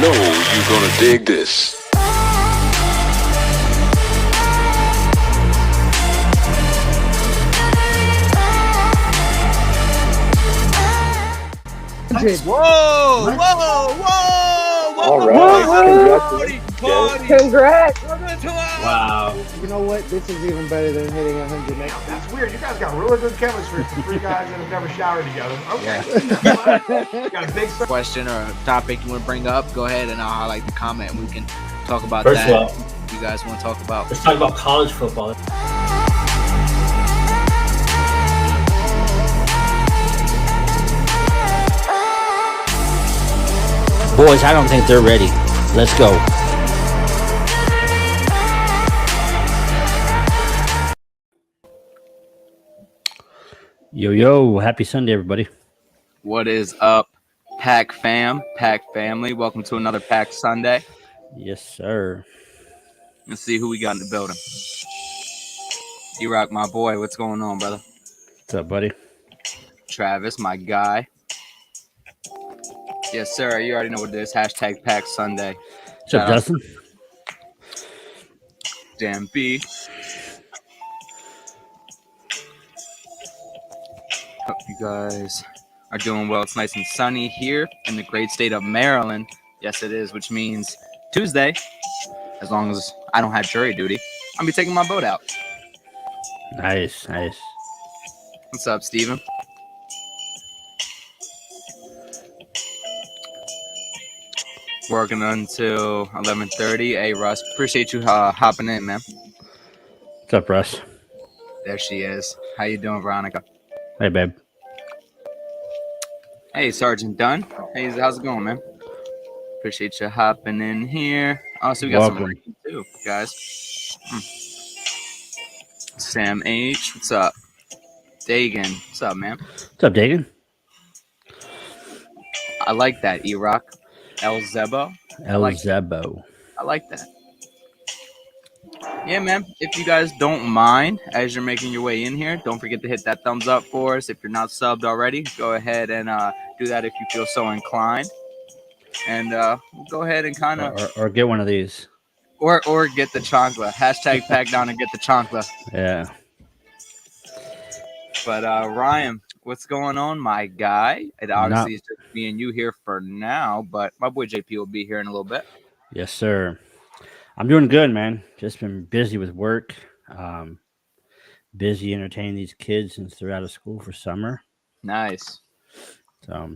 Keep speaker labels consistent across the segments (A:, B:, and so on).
A: know you're gonna dig this.
B: Whoa!
C: All right.
D: Congrats.
C: Wow.
D: You know what? This is even better than hitting 100 next.
B: That's weird. You guys got really good chemistry for three guys that have never showered together. Okay. Got a big
E: question or a topic you want to bring up, go ahead and I'll highlight the comment and we can talk about
C: First
E: that.
C: of all,
E: If you guys want to talk about.
C: let's talk about college football.
F: Boys, I don't think they're ready. Let's go. Yo, happy Sunday, everybody.
E: What is up, Pack fam, Pack family? Welcome to another Pack Sunday.
F: Yes, sir.
E: Let's see who we got in the building. D-Rock, my boy, what's going on, brother?
F: What's up, buddy?
E: Travis, my guy. Yes, sir. You already know what it is. Hashtag Pack Sunday.
F: What's up, Justin?
E: Dan B. Hope you guys are doing well. It's nice and sunny here in the great state of Maryland. Yes, it is, which means Tuesday, as long as I don't have jury duty, I'll be taking my boat out.
F: Nice.
E: What's up, Steven? Working until 11:30. Hey, Russ, appreciate you hopping in, man.
F: What's up, Russ?
E: There she is. How you doing, Veronica?
F: Hey, babe.
E: Hey, Sergeant Dunn. Hey, how's it going, man? Appreciate you hopping in here. Oh, so we got
F: Welcome.
E: some rating too, guys. Sam H, what's up? Dagan, what's up, man?
F: What's up, Dagan?
E: I like that, E-Rock. El Zebo.
F: Zebo.
E: I like that. Yeah, man. If you guys don't mind, as you're making your way in here, don't forget to hit that thumbs up for us. If you're not subbed already, go ahead and do that if you feel so inclined. And we'll go ahead and kind of
F: Or get one of these.
E: or get the chancla. Hashtag pack down and get the chancla.
F: Yeah.
E: But Ryan, what's going on, my guy? It obviously is just me and you here for now, but my boy JP will be here in a little bit.
F: Yes, sir. I'm doing good, man. Just been busy with work. Busy entertaining these kids since they're out of school for summer.
E: Nice.
F: So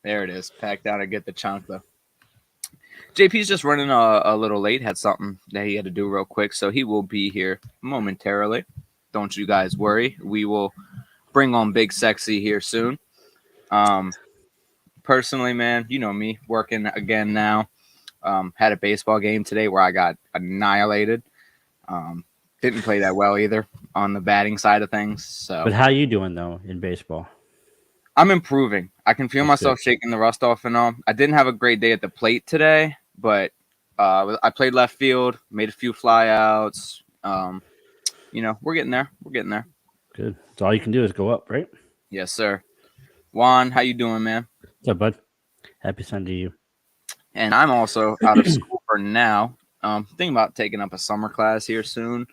E: There it is. Pack down and get the chancla. JP's just running a little late. Had something that he had to do real quick, so he will be here momentarily. Don't you guys worry. We will bring on Big Sexy here soon. Personally, man, you know me, working again now. Had a baseball game today where I got annihilated. Didn't play that well either on the batting side of things. So,
F: but how you doing, though, in baseball?
E: I'm improving. I can feel
F: That's
E: myself
F: good.
E: shaking the rust off and all. I didn't have a great day at the plate today, but I played left field, made a few flyouts. We're getting there.
F: Good. So all you can do is go up, right?
E: Yes, sir. Juan, how you doing, man?
F: What's up, bud? Happy Sunday to you.
E: And I'm also out of school for now. Thinking about taking up a summer class here soon,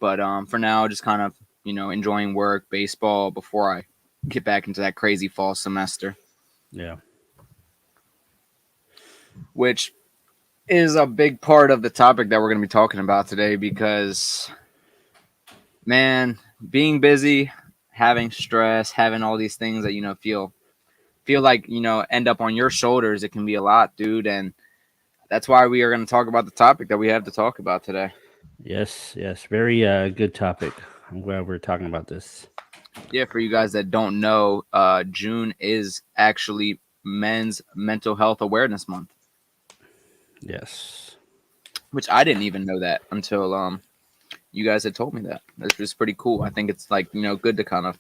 E: but for now, just kind of enjoying work, baseball before I get back into that crazy fall semester.
F: Yeah.
E: Which is a big part of the topic that we're going to be talking about today because, man, being busy, having stress, having all these things that feel like end up on your shoulders, it can be a lot, dude. And that's why we are going to talk about the topic that we have to talk about today.
F: Yes. Very good topic. I'm glad we're talking about this.
E: Yeah, for you guys that don't know, June is actually Men's Mental Health Awareness Month.
F: Yes.
E: Which I didn't even know that until you guys had told me that. That's just pretty cool. I think it's good to kind of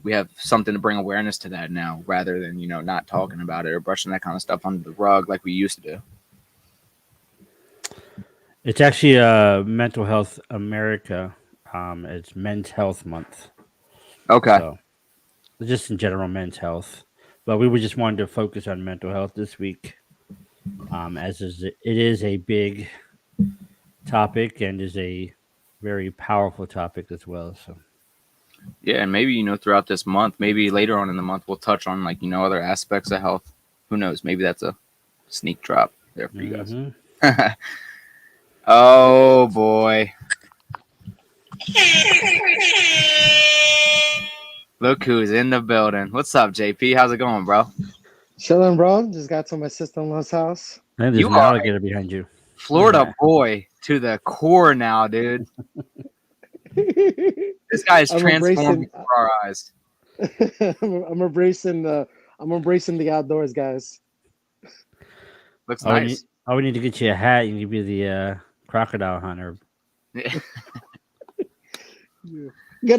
E: we have something to bring awareness to that now rather than not talking about it or brushing that kind of stuff under the rug like we used to do.
F: It's actually Mental Health America. It's Men's Health Month.
E: Okay.
F: So, just in general, men's health. But we just wanted to focus on mental health this week. as it is a big topic and is a very powerful topic as well. So
E: Yeah, and maybe throughout this month, maybe later on in the month, we'll touch on other aspects of health. Who knows? Maybe that's a sneak drop there for you guys.
F: mhm.
E: Oh boy, look who's in the building. What's up, JP? How's it going, bro?
D: Chilling, bro. Just got to my sister-in-law's house.
F: I think there's
E: You
F: an
E: are
F: alligator behind you.
E: Florida boy to the core now, dude. This guy is
D: I'm
E: transformed
D: embracing.
E: before our eyes.
D: I'm embracing the. I'm embracing the outdoors, guys.
E: Looks
F: Oh,
E: nice.
F: we need to get you a hat. You can be the crocodile hunter.
D: Good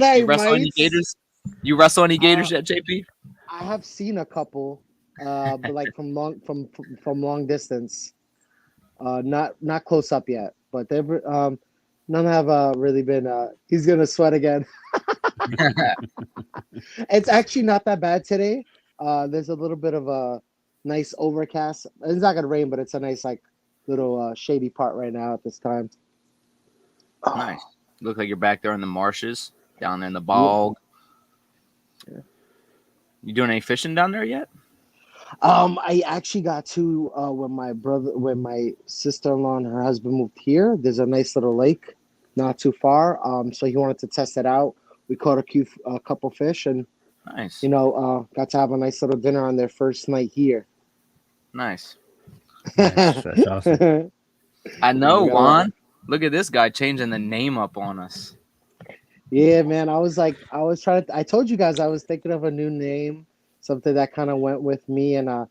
D: night,
E: You wrestle any
D: mates.
E: gators? You wrestle any gators yet, JP?
D: I have seen a couple, but like from long distance. Not close up yet, but they've none have really been. He's gonna sweat again. It's actually not that bad today. There's a little bit of a nice overcast. It's not gonna rain, but it's a nice like little shady part right now at this time.
E: Nice. Look like you're back there in the marshes, down in the bog.
D: Yeah.
E: You doing any fishing down there yet?
D: I actually got to when my sister-in-law and her husband moved here. There's a nice little lake, not too far. So he wanted to test it out. We caught a couple fish, and
E: Nice.
D: got to have a nice little dinner on their first night here.
E: Nice.
F: That's awesome.
E: I know,
D: Yeah.
E: Juan. Look at this guy changing the name up on us.
D: Yeah, man. I was trying to. I told you guys I was thinking of a new name, something that kind of went with me. And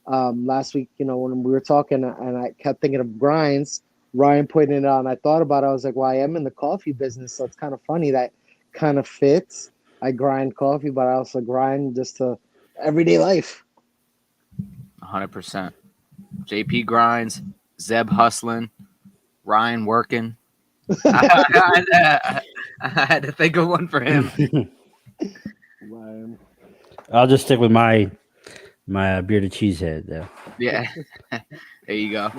D: last week, when we were talking, and I kept thinking of grinds. Ryan pointed it out, and I thought about it. I was like, well, I am in the coffee business, so it's kind of funny that kind of fits. I grind coffee, but I also grind just to everyday life.
E: 100%. JP grinds, Zeb hustling, Ryan working. I had to think of one for him.
D: Ryan.
F: I'll just stick with my bearded cheesehead though.
E: Yeah. There you go.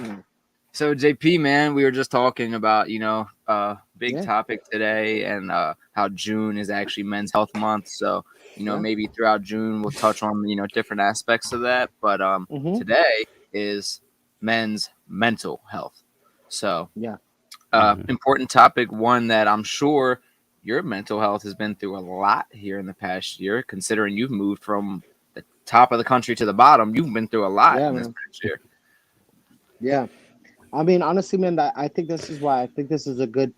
E: So JP, man, we were just talking about, big
D: Yeah.
E: topic today, and how June is actually Men's Health Month. So,
D: Yeah.
E: maybe throughout June we'll touch on, different aspects of that. But
D: Mhm.
E: today is men's mental health. So,
D: Yeah.
E: important topic, one that I'm sure your mental health has been through a lot here in the past year, considering you've moved from the top of the country to the bottom. You've been through a lot
D: Yeah,
E: in this
D: man.
E: past year.
D: Yeah. I mean, honestly, man, I think this is why I think this is a good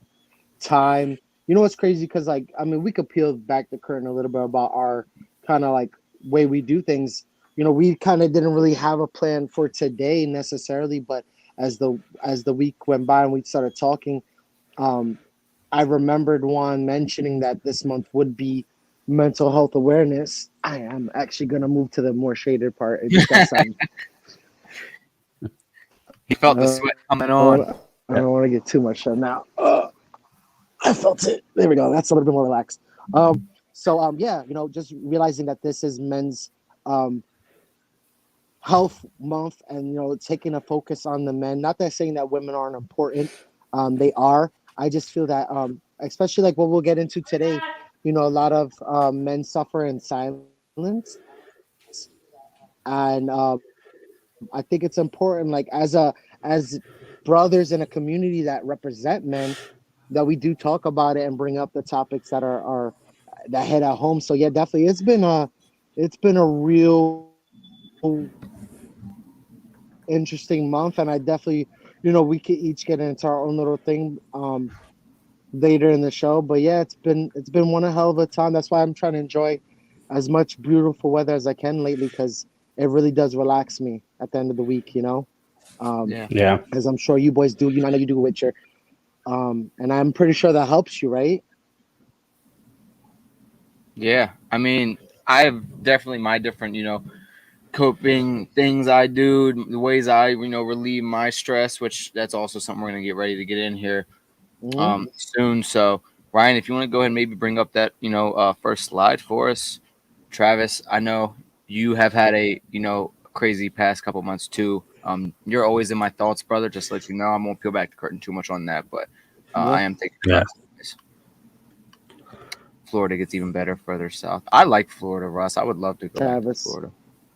D: time. You know what's crazy? Because, we could peel back the curtain a little bit about our kind of like way we do things. We kind of didn't really have a plan for today necessarily, but as the week went by and we started talking, I remembered Juan mentioning that this month would be mental health awareness. I am actually gonna move to the more shaded part. It just got something.
E: He felt the sweat coming on.
D: I don't want to get too much done now. I felt it. There we go. That's a little bit more relaxed. Just realizing that this is men's health month, and taking a focus on the men. Not that saying that women aren't important. They are. I just feel that, especially like what we'll get into today, a lot of men suffer in silence, and I think it's important, like as brothers in a community that represent men, that we do talk about it and bring up the topics that are that hit at home. So yeah, definitely, it's been a real interesting month, and I definitely, we could each get into our own little thing later in the show. But yeah, it's been one hell of a time. That's why I'm trying to enjoy as much beautiful weather as I can lately, because it really does relax me at the end of the week,
F: Yeah.
D: as I'm sure you boys do. I know you do, Witcher, and I'm pretty sure that helps you, right?
E: Yeah, I mean, I have definitely my different, coping things I do, the ways I, relieve my stress, which that's also something we're gonna get ready to get in here soon. So, Ryan, if you want to go ahead and maybe bring up that, first slide for us, Travis. I know you have had a, crazy past couple months too. You're always in my thoughts, brother. Just to let you know, I won't peel back the curtain too much on that, but I am thinking about this. Florida gets even better further south. I like Florida, Russ. I would love to go back to
D: Travis.
E: Florida.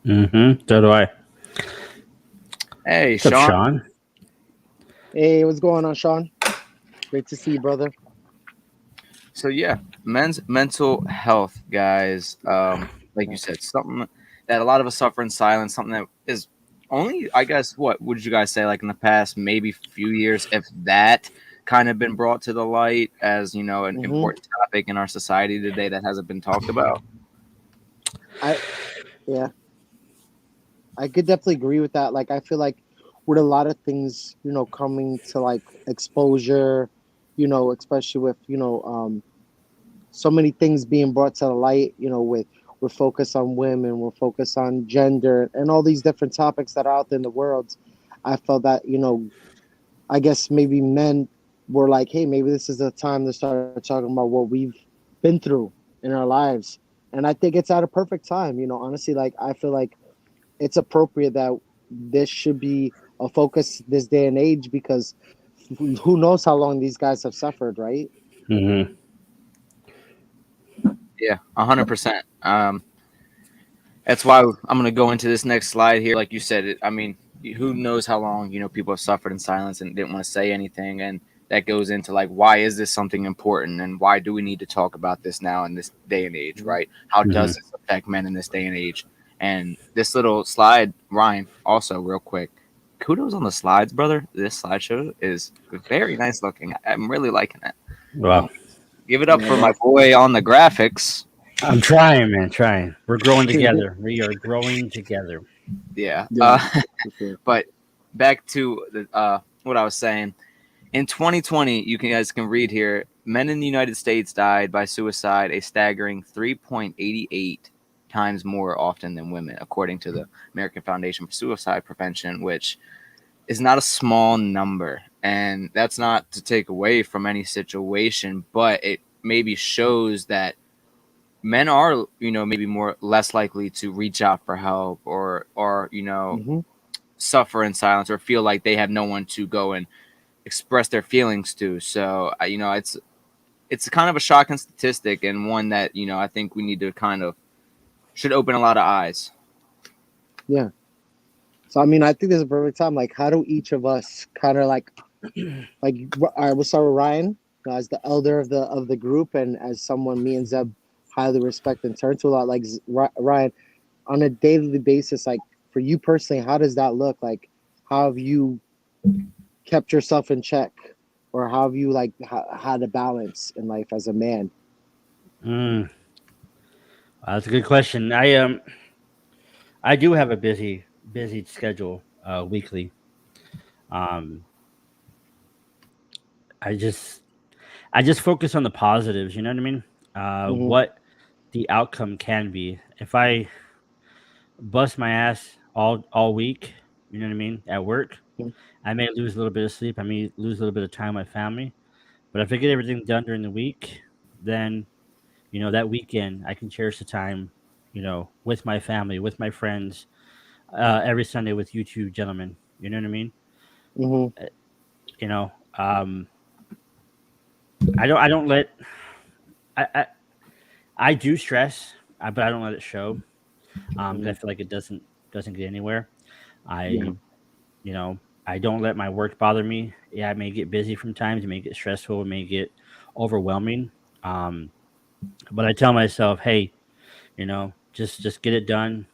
F: Mm-hmm. So do I.
E: Hey,
F: What's up,
E: Sean.
F: Sean?
D: Hey, what's going on, Sean? Great to see you, brother.
E: So yeah, men's mental health, guys. Like you said, something that a lot of us suffer in silence. Something that is only, I guess, what would you guys say, like in the past maybe few years, if that, kind of been brought to the light as an important topic in our society today that hasn't been talked about.
D: Yeah, I could definitely agree with that. Like, I feel like with a lot of things, coming to like exposure, especially with so many things being brought to the light, we're focused on women, we're focused on gender, and all these different topics that are out there in the world. I felt that, I guess maybe men were like, hey, maybe this is the time to start talking about what we've been through in our lives. And I think it's at a perfect time, honestly, like I feel like it's appropriate that this should be a focus this day and age because who knows how long these guys have suffered, right?
F: Mm-hmm.
E: Yeah, 100%. That's why I'm going to go into this next slide here. Like you said, who knows how long people have suffered in silence and didn't want to say anything, and that goes into like, why is this something important, and why do we need to talk about this now in this day and age, right? How does this affect men in this day and age? And this little slide, Ryan, also real quick, kudos on the slides, brother. This slideshow is very nice looking. I'm really liking it.
F: Wow.
E: Give it up for my boy on the graphics.
F: I'm trying, man. Trying. We're growing together. We are growing together.
E: Yeah.
D: For sure.
E: But back to what I was saying. In 2020, you guys can read here, men in the United States died by suicide a staggering 3.88 times more often than women, according to the American Foundation for Suicide Prevention, which is not a small number. And that's not to take away from any situation, but it maybe shows that men are, maybe less likely to reach out for help or suffer in silence or feel like they have no one to go and express their feelings to. So, it's kind of a shocking statistic and one that, I think we need to kind of should open a lot of eyes.
D: Yeah. So, I mean, I think this is a perfect time. Like, how do each of us kind of like, all right, we'll start with Ryan as the elder of the group and as someone me and Zeb highly respect and turn to a lot. Like, Ryan, on a daily basis, like for you personally, how does that look? Like, how have you kept yourself in check, or how have you like had a balance in life as a man?
F: That's a good question. I do have a busy schedule weekly. I just focus on the positives. You know what I mean? What the outcome can be if I bust my ass all week. You know what I mean? At work, I may lose a little bit of sleep. I may lose a little bit of time with my family. But if I get everything done during the week, then that weekend I can cherish the time, with my family, with my friends, every Sunday with you two gentlemen. You know what I mean?
D: Mm-hmm.
F: You know, I don't let I do stress, but I don't let it show. 'Cause I feel like it doesn't get anywhere. I I don't let my work bother me. Yeah, I may get busy from times. It may get stressful. It may get overwhelming. But I tell myself, hey, just get it done.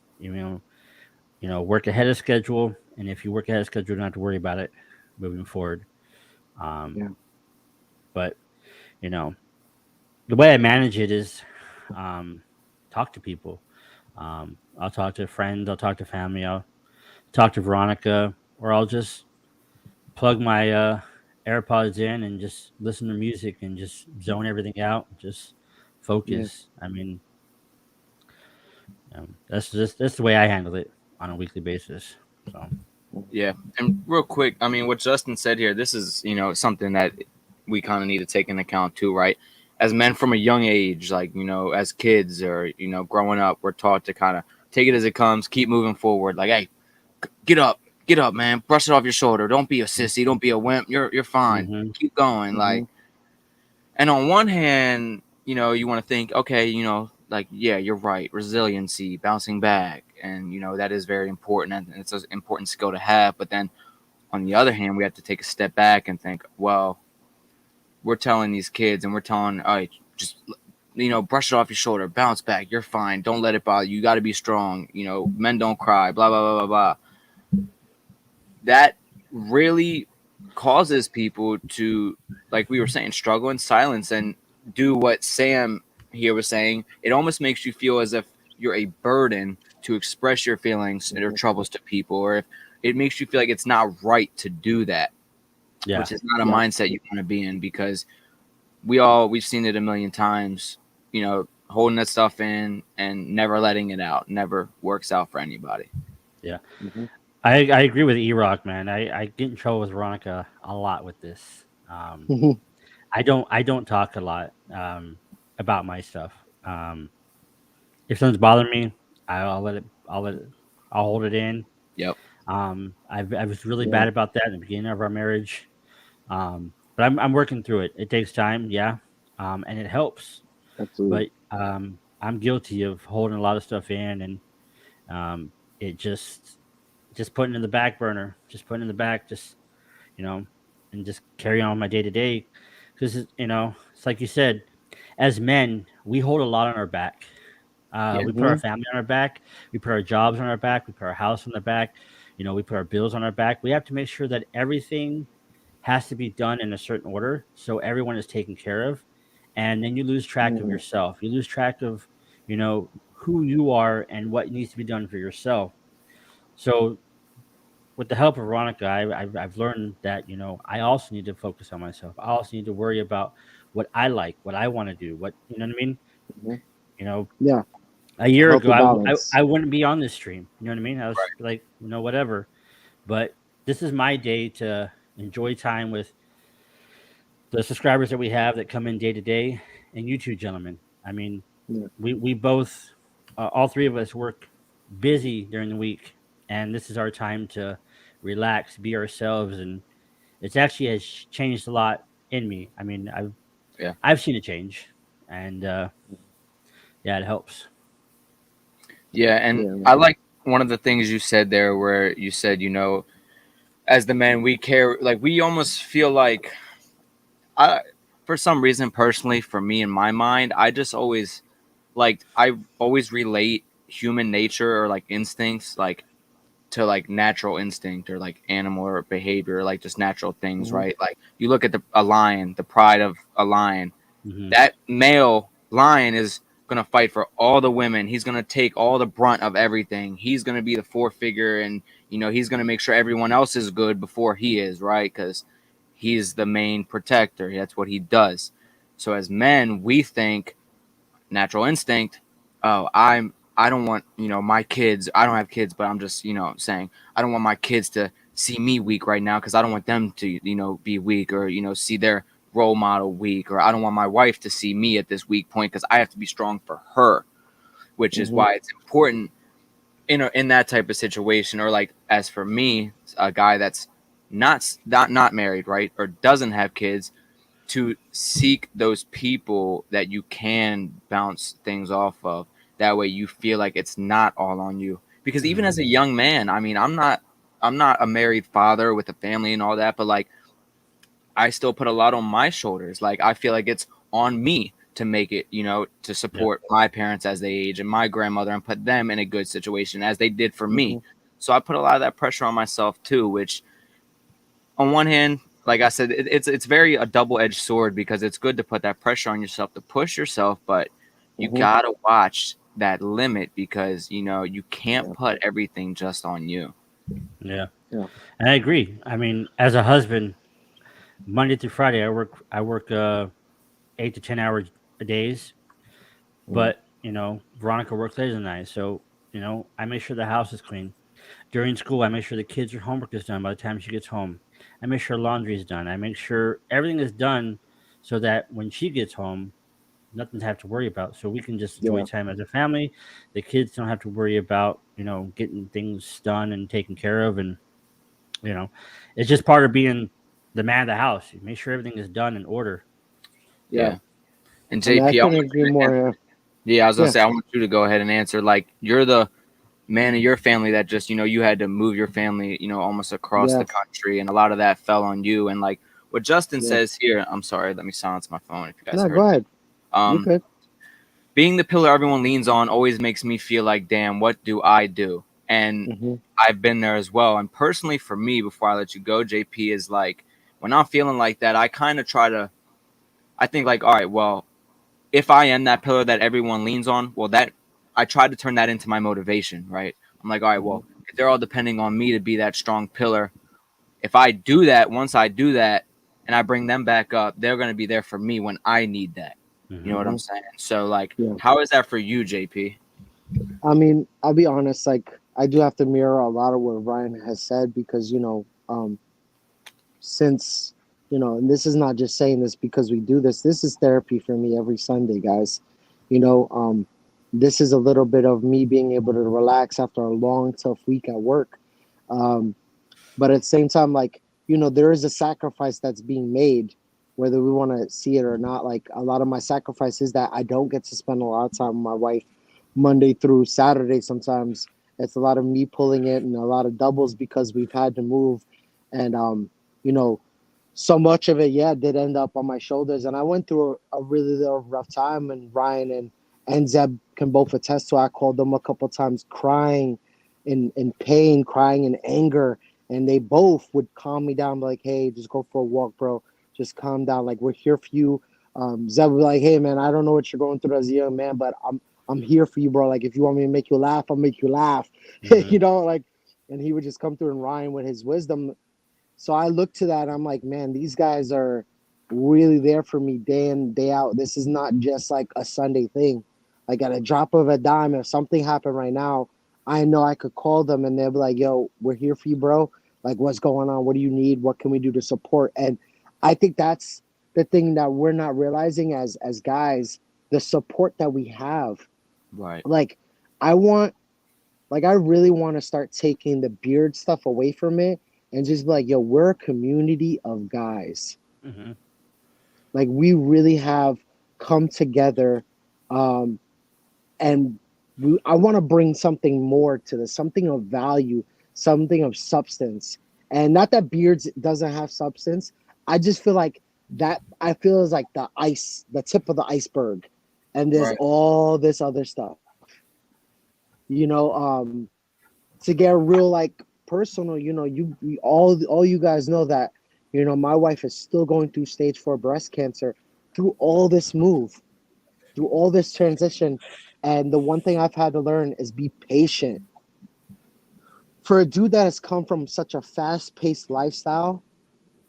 F: Work ahead of schedule. And if you work ahead of schedule, you don't have to worry about it moving forward.
D: Yeah.
F: But the way I manage it is talk to people. I'll talk to friends. I'll talk to family. I'll talk to Veronica, or I'll just plug my AirPods in and just listen to music and just zone everything out. Just focus. I mean, that's the way I handle it on a weekly basis. So
E: Yeah. And real quick, what Justin said here, this is, something that we kind of need to take into account too, right? As men from a young age, like, as kids or, growing up, we're taught to kind of take it as it comes, keep moving forward. Like, hey, get up, get up, man, brush it off your shoulder. Don't be a sissy. Don't be a wimp. You're fine.
F: Mm-hmm.
E: Keep going. Like, and on one hand, you know, you want to think, okay, you know, like, yeah, you're right. Resiliency, bouncing back. And, you know, that is very important. And it's an important skill to have. But then on the other hand, we have to take a step back and think, well, we're telling these kids and we're telling, all right, just, you know, brush it off your shoulder, bounce back. You're fine. Don't let it bother you. You got to be strong. You know, men don't cry, blah, blah, blah, blah, blah. That really causes people to, like we were saying, struggle in silence and do what Sam here was saying. It almost makes you feel as if you're a burden to express your feelings and your troubles to people, or if it makes you feel like it's not right to do that,
F: Yeah.
E: which is not a mindset you want to be in, because we've seen it a million times, you know, holding that stuff in and never letting it out never works out for anybody.
F: Yeah. I agree with E-Rock, man. I get in trouble with Veronica a lot with this. I don't talk a lot about my stuff. If something's bothering me, I'll hold it in.
E: Yep.
F: I was really bad about that in the beginning of our marriage. But I'm working through it. It takes time, yeah. And it helps.
D: Absolutely.
F: But I'm guilty of holding a lot of stuff in, and it just putting it in the back burner, just putting it in the back, just, you know, and just carry on my day to day. Because, you know, it's like you said, as men, we hold a lot on our back. We put our family on our back. We put our jobs on our back. We put our house on our back. You know, we put our bills on our back. We have to make sure that everything has to be done in a certain order so everyone is taken care of. And then you lose track of yourself. You lose track of, you know, who you are and what needs to be done for yourself. So with the help of Veronica, I've learned that, you know, I also need to focus on myself. I also need to worry about what I like, what I want to do, what, you know what I mean? You know, a year
D: Healthy
F: ago,
D: balance.
F: I wouldn't be on this stream. You know what I mean? I was like, you know, whatever. But this is my day to enjoy time with the subscribers that we have that come in day to day, and you two gentlemen. I mean, we both, all three of us work busy during the week, and this is our time to relax, be ourselves, and it's actually has changed a lot in me. I mean, I've seen a change, and yeah, it helps.
E: Yeah, and I like one of the things you said there, where you said, you know, as the men, we care, like we almost feel like, for some reason, personally, for me in my mind, I just always I always relate human nature or like instincts, like to like natural instinct or like animal or behavior, like just natural things, right? Like you look at a lion, the pride of a lion. That male lion is gonna fight for all the women. He's gonna take all the brunt of everything. He's gonna be the figure, and you know he's gonna make sure everyone else is good before he is, right? Because he's the main protector. That's what he does. So as men, we think natural instinct. Oh, I don't want, you know, my kids. I don't have kids, but I'm just, you know, saying I don't want my kids to see me weak right now because I don't want them to, you know, be weak, or you know, see their role model weak, or I don't want my wife to see me at this weak point because I have to be strong for her, which is why it's important in that type of situation. Or like, as for me, a guy that's not married, right, or doesn't have kids, to seek those people that you can bounce things off of. That way you feel like it's not all on you. Because even as a young man, I mean, I'm not a married father with a family and all that, but like I still put a lot on my shoulders. Like I feel like it's on me to make it, you know, to support my parents as they age and my grandmother and put them in a good situation as they did for me. So I put a lot of that pressure on myself too, which on one hand, like I said, it's very a double-edged sword, because it's good to put that pressure on yourself to push yourself, but you gotta watch that limit, because you know you can't put everything just on you.
F: Yeah, and I agree. I mean, as a husband, Monday through Friday, I work 8 to 10 hour days, but you know, Veronica works later than I, so you know, I make sure the house is clean. During school, I make sure the kids' homework is done by the time she gets home. I make sure laundry is done. I make sure everything is done so that when she gets home, nothing to have to worry about. So we can just enjoy time as a family. The kids don't have to worry about, you know, getting things done and taken care of. And You know, it's just part of being the man of the house. You make sure everything is done in order.
E: Yeah. And
D: I mean, I
E: JP, I
D: couldn't
E: want
D: agree
E: you to
D: more.
E: answer. Yeah, I was gonna
D: Yeah.
E: say I want you to go ahead and answer. Like you're the man of your family that just you had to move your family almost across the
D: Yes.
E: country, and a lot of that fell on you. And like what Justin
D: Yeah.
E: says here, I'm sorry, let me silence my phone if you guys
D: No,
E: heard
D: go
E: that.
D: ahead. You could.
E: Being the pillar everyone leans on always makes me feel like, damn, what do I do? And
D: Mm-hmm.
E: I've been there as well. And personally, for me, before I let you go, JP, is like when I'm feeling like that, I kind of I think like, all right, well, if I am that pillar that everyone leans on, well, that I try to turn that into my motivation, right? I'm like, all right, well, if they're all depending on me to be that strong pillar, if I do that, once I do that, and I bring them back up, they're going to be there for me when I need that. You know what I'm saying? So, like,
D: Yeah.
E: how is that for you, JP?
D: I mean, I'll be honest. Like, I do have to mirror a lot of what Ryan has said because since and this is not just saying this because we do this. This is therapy for me every Sunday, guys. You know, this is a little bit of me being able to relax after a long, tough week at work. Um, but at the same time, like there is a sacrifice that's being made, whether we want to see it or not. Like a lot of my sacrifice is that I don't get to spend a lot of time with my wife Monday through Saturday. Sometimes it's a lot of me pulling it and a lot of doubles because we've had to move, and you know so much of it, yeah, did end up on my shoulders. And I went through a really rough time. And Ryan and Zeb can both attest to. I called them a couple times, crying in pain, crying in anger, and they both would calm me down, like, "Hey, just go for a walk, bro. Just calm down. Like, we're here for you." Zeb would be like, "Hey, man, I don't know what you're going through as a young man, but I'm here for you, bro. Like, if you want me to make you laugh, I'll make you laugh." Like, and he would just come through, and Ryan with his wisdom. So I look to that. I'm like, man, these guys are really there for me day in, day out. This is not just like a Sunday thing. Like at a drop of a dime, if something happened right now, I know I could call them and they'll be like, yo, we're here for you, bro. Like, what's going on? What do you need? What can we do to support? And I think that's the thing that we're not realizing as guys, the support that we have.
E: Right.
D: Like, I want like I really want to start taking the beard stuff away from it and just be like, yo, we're a community of guys. Like we really have come together, and I want to bring something more to this, something of value, something of substance. And not that beards doesn't have substance. I just feel like that I feel is like the tip of the iceberg, and there's
E: Right.
D: all this other stuff. You know, to get real like personal, all you guys know that my wife is still going through stage 4 breast cancer through all this move, through all this transition. And the one thing I've had to learn is be patient. For a dude that has come from such a fast-paced lifestyle,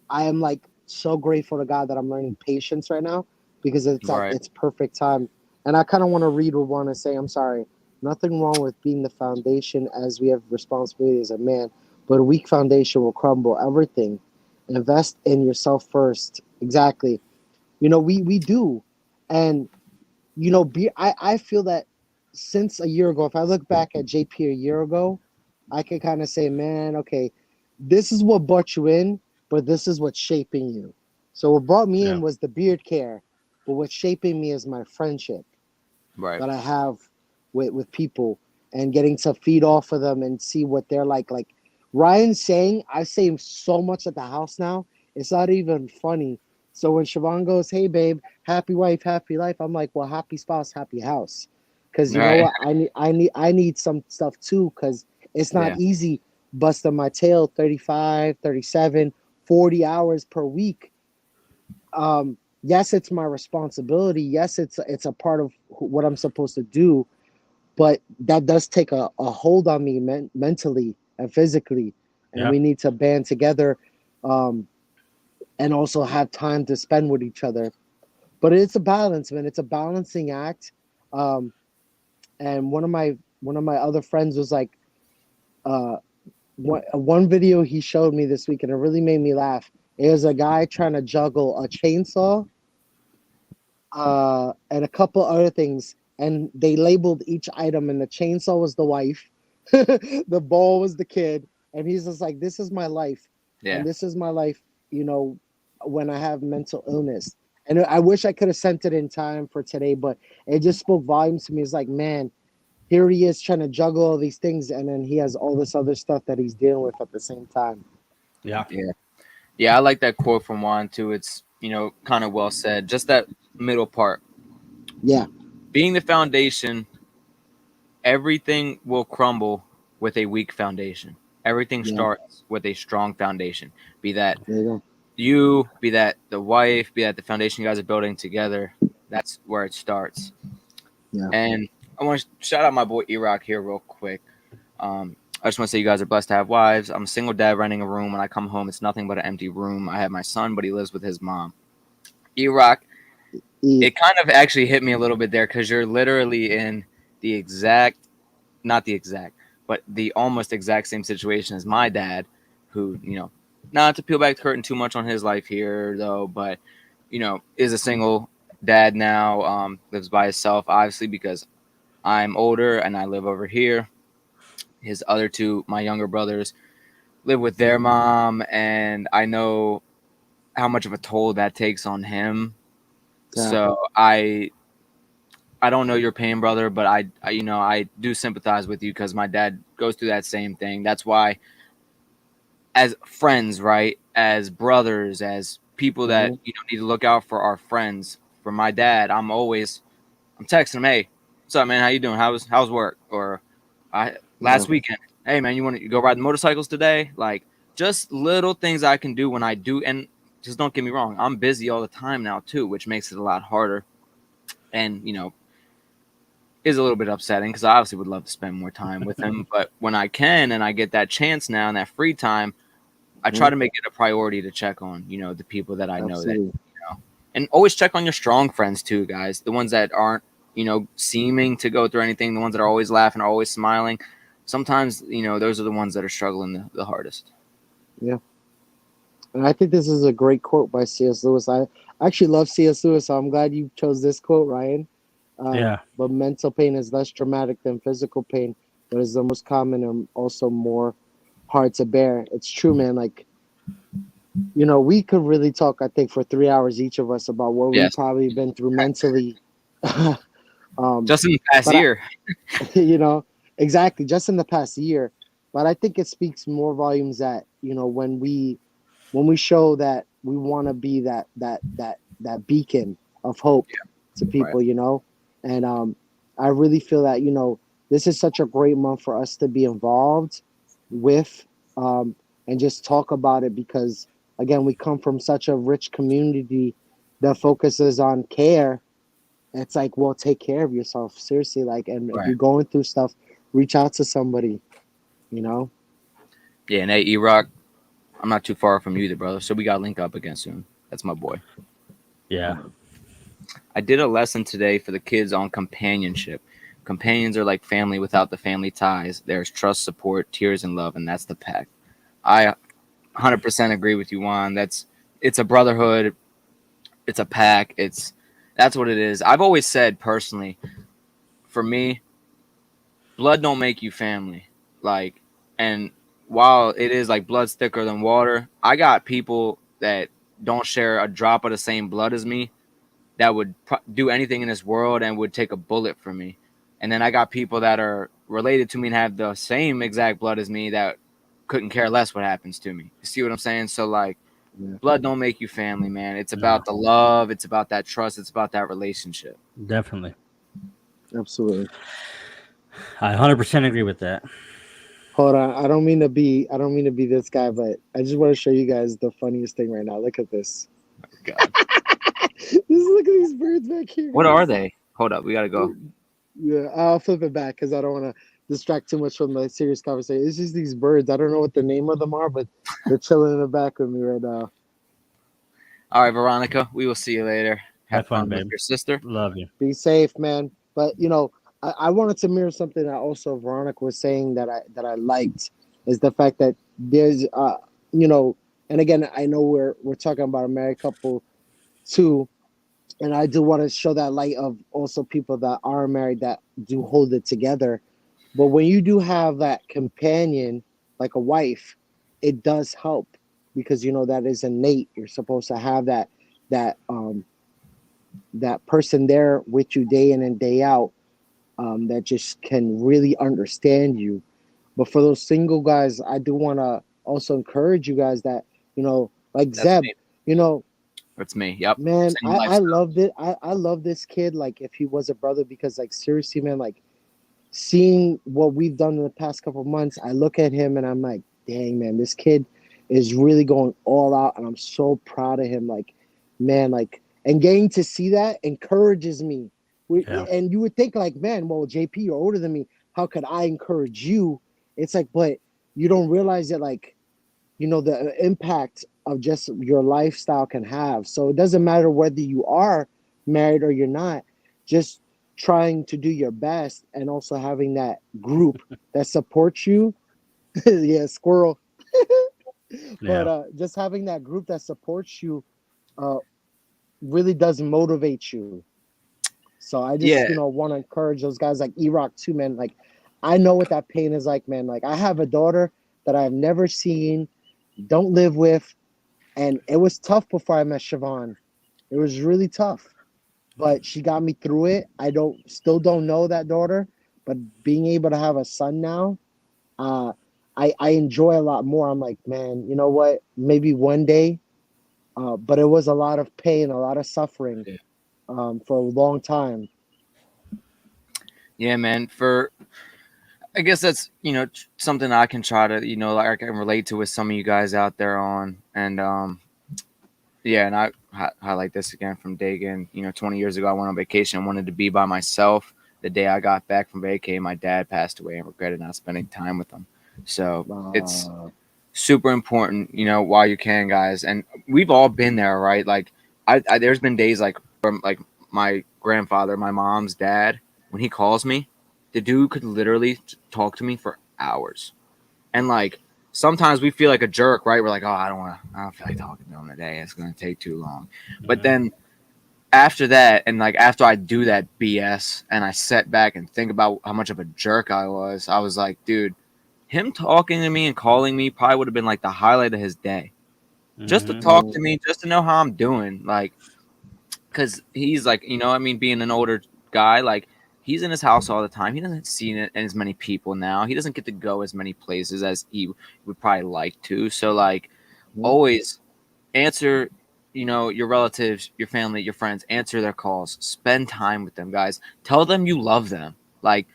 D: I am like so grateful to God that I'm learning patience right now because it's at
E: Right.
D: its perfect time. And I kind of want to read what want to say. I'm sorry. Nothing wrong with being the foundation as we have responsibility as a man, but a weak foundation will crumble everything. Invest in yourself first. Exactly. We do. And I feel that since a year ago, if I look back at JP a year ago, I can kind of say, man, okay, this is what brought you in, but this is what's shaping you. So what brought me in was the beard care, but what's shaping me is my friendship
E: Right.
D: that I have with people and getting to feed off of them and see what they're like. Like Ryan's saying, I say so much at the house now, it's not even funny. So when Siobhan goes, "Hey babe, happy wife, happy life," I'm like, "Well, happy spouse, happy house." Because you know
E: Right.
D: what? I need some stuff too, because it's not
E: Yeah.
D: easy busting my tail 35, 37, 40 hours per week. Yes, it's my responsibility. Yes, it's a part of what I'm supposed to do, but that does take a hold on me mentally and physically, and
F: Yeah.
D: we need to band together, and also have time to spend with each other. But it's a balance, man. It's a balancing act. And one of my other friends was like, uh, one video he showed me this week, and it really made me laugh. It was a guy trying to juggle a chainsaw, and a couple other things, and they labeled each item. And the chainsaw was the wife, the ball was the kid, and he's just like, this is my life,
E: Yeah.
D: and this is my life, you know, when I have mental illness. And I wish I could have sent it in time for today, but it just spoke volumes to me. It's like, man, here he is trying to juggle all these things, and then he has all this other stuff that he's dealing with at the same time.
F: Yeah.
E: Yeah, I like that quote from Juan too. It's, you know, kind of well said. Just that middle part.
D: Yeah.
E: Being the foundation, everything will crumble with a weak foundation. Everything
D: Yeah.
E: starts with a strong foundation. Be that
D: There you go.
E: you, be that the wife, be that the foundation you guys are building together. That's where it starts.
D: Yeah.
E: And I want to shout out my boy Iraq here real quick. I just want to say you guys are blessed to have wives. I'm a single dad renting a room. When I come home, it's nothing but an empty room. I have my son, but he lives with his mom. Iraq, it kind of actually hit me a little bit there because you're literally in the exact, not the exact, but the almost exact same situation as my dad, who, you know, not to peel back the curtain too much on his life here, though, but, you know, is a single dad now, lives by himself, obviously, because I'm older and I live over here. His other two, my younger brothers, live with their mom, and I know how much of a toll that takes on him.
D: Yeah.
E: So I don't know your pain, brother, but I you know, I do sympathize with you because my dad goes through that same thing. That's why, as friends, right, as brothers, as people that
D: Mhm.
E: you know need to look out for our friends. For my dad, I'm texting him, hey, what's up, man? How you doing? How's work? Or last
D: Yeah.
E: weekend, hey man, you want to go ride the motorcycles today? Like just little things I can do when I do, and just don't get me wrong, I'm busy all the time now too, which makes it a lot harder. And you know, is a little bit upsetting because I obviously would love to spend more time with him. But when I can and I get that chance now and that free time, I try to make it a priority to check on, you know, the people that I know that,
D: Absolutely.
E: you know, and always check on your strong friends too, guys. The ones that aren't, you know, seeming to go through anything, the ones that are always laughing, always smiling. Sometimes, you know, those are the ones that are struggling the hardest.
D: Yeah. And I think this is a great quote by C.S. Lewis. I actually love C.S. Lewis, so I'm glad you chose this quote, Ryan.
F: Yeah.
D: But mental pain is less traumatic than physical pain, but is the most common and also more hard to bear. It's true, man. Like, you know, we could really talk, I think, for 3 hours each of us about what we've
E: Yes.
D: probably been through mentally.
E: Just in the past
D: But
E: year.
D: you know, exactly, just in the past year. But I think it speaks more volumes that, you know, when we show that we want to be that beacon of hope to people,
E: Right.
D: you know. And I really feel that, you know, this is such a great month for us to be involved with, and just talk about it, because again, we come from such a rich community that focuses on care. It's like, well, take care of yourself, seriously. Like, and if
E: Right.
D: you're going through stuff, reach out to somebody, you know.
E: Yeah, and hey, E-Rock, I'm not too far from you either, brother. So we got to link up again soon. That's my boy.
F: Yeah.
E: I did a lesson today for the kids on companionship. Companions are like family without the family ties. There's trust, support, tears, and love, and that's the pack. I 100% agree with you, Juan. It's a brotherhood. It's a pack. That's what it is. I've always said personally, for me, blood don't make you family. Like, and while it is like blood's thicker than water, I got people that don't share a drop of the same blood as me that would do anything in this world and would take a bullet for me. And then I got people that are related to me and have the same exact blood as me that couldn't care less what happens to me. You see what I'm saying? So like,
D: Yeah.
E: blood don't make you family, man. It's
F: No.
E: about the love. It's about that trust. It's about that relationship.
F: Definitely.
D: Absolutely.
F: I 100% agree with that.
D: Hold on, I don't mean to be this guy, but I just want to show you guys the funniest thing right now. Look at this.
E: God.
D: Look at these birds back here.
E: What
D: guys.
E: are they? Hold up. We got to go.
D: Yeah, I'll flip it back because I don't want to distract too much from the serious conversation. It's just these birds. I don't know what the name of them are, but they're chilling in the back with me right now.
E: All right, Veronica. We will see you later. Have fun with
F: babe.
E: your sister.
F: Love you.
D: Be safe, man. But you know, I wanted to mirror something that also Veronica was saying that I liked, is the fact that there's you know, and again, I know we're talking about a married couple too, and I do want to show that light of also people that are married that do hold it together. But when you do have that companion, like a wife, it does help because that is innate. You're supposed to have that person there with you day in and day out, that just can really understand you. But for those single guys, I do want to also encourage you guys that, like
E: That's
D: Zeb,
E: me.
D: you know,
E: That's me. Yep.
D: man,
E: Same
D: I
E: lifestyle.
D: loved it. I love this kid like if he was a brother, because like seriously, man, like seeing what we've done in the past couple of months, I look at him and I'm like, dang, man, this kid is really going all out, and I'm so proud of him. Like, man, like, and getting to see that encourages me.
F: Yeah.
D: And you would think, like, man, well, JP, you're older than me. How could I encourage you? It's like, but you don't realize that, like, the impact of just your lifestyle can have. So it doesn't matter whether you are married or you're not, just trying to do your best and also having that group that supports you. Yeah, squirrel. But
F: Yeah.
D: just having that group that supports you uh, really does motivate you. So I just,
E: Yeah.
D: want to encourage those guys like E-Rock too, man. Like, I know what that pain is like, man. Like, I have a daughter that I've never seen, don't live with, and it was tough before I met Siobhan. It was really tough, but she got me through it. I still don't know that daughter, but being able to have a son now, uh, I enjoy a lot more. I'm like, man, you know what? Maybe one day, but it was a lot of pain, a lot of suffering,
E: Yeah.
D: for a long time.
E: Yeah, man. I guess that's something I can try to like I can relate to with some of you guys out there on, and yeah, and I highlight this again from Dagan. 20 years ago, I went on vacation and wanted to be by myself. The day I got back from vacation, my dad passed away and regretted not spending time with him. So it's
D: Uh,
E: super important, while you can, guys. And we've all been there, right? Like, I there's been days like from like my grandfather, my mom's dad, when he calls me, the dude could literally talk to me for hours. And like sometimes we feel like a jerk, right? We're like, oh, I don't feel like talking to him today. It's gonna take too long. But
F: Yeah.
E: then after that, and like after I do that BS and I sit back and think about how much of a jerk I was like, dude, him talking to me and calling me probably would have been like the highlight of his day. Just to
F: Mm-hmm.
E: talk to me, just to know how I'm doing. Like, because he's like, I mean, being an older guy, like he's in his house all the time. He doesn't see it as many people now. He doesn't get to go as many places as he would probably like to. So like, always answer, your relatives, your family, your friends. Answer their calls. Spend time with them, guys. Tell them you love them. Like,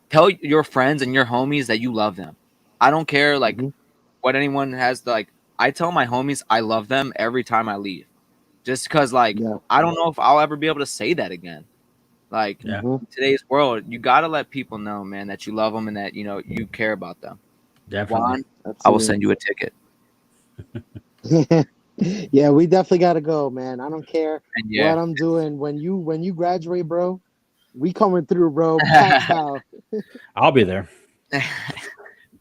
E: tell your friends and your homies that you love them. I don't care like
D: mhm.
E: what anyone has to, like. I tell my homies I love them every time I leave. Just because, like,
D: Yeah.
E: I don't know if I'll ever be able to say that again. Like,
F: Yeah.
D: Mhm.
E: today's world, you got to let people know, man, that you love them and that, you care about them.
F: Definitely.
E: Juan, I will
D: Absolutely.
E: send you a ticket.
D: Yeah, we definitely got to go, man. I don't care
E: And
D: what
E: yeah.
D: I'm doing. When you graduate, bro, we coming through, bro. Pat pal.
F: I'll be there.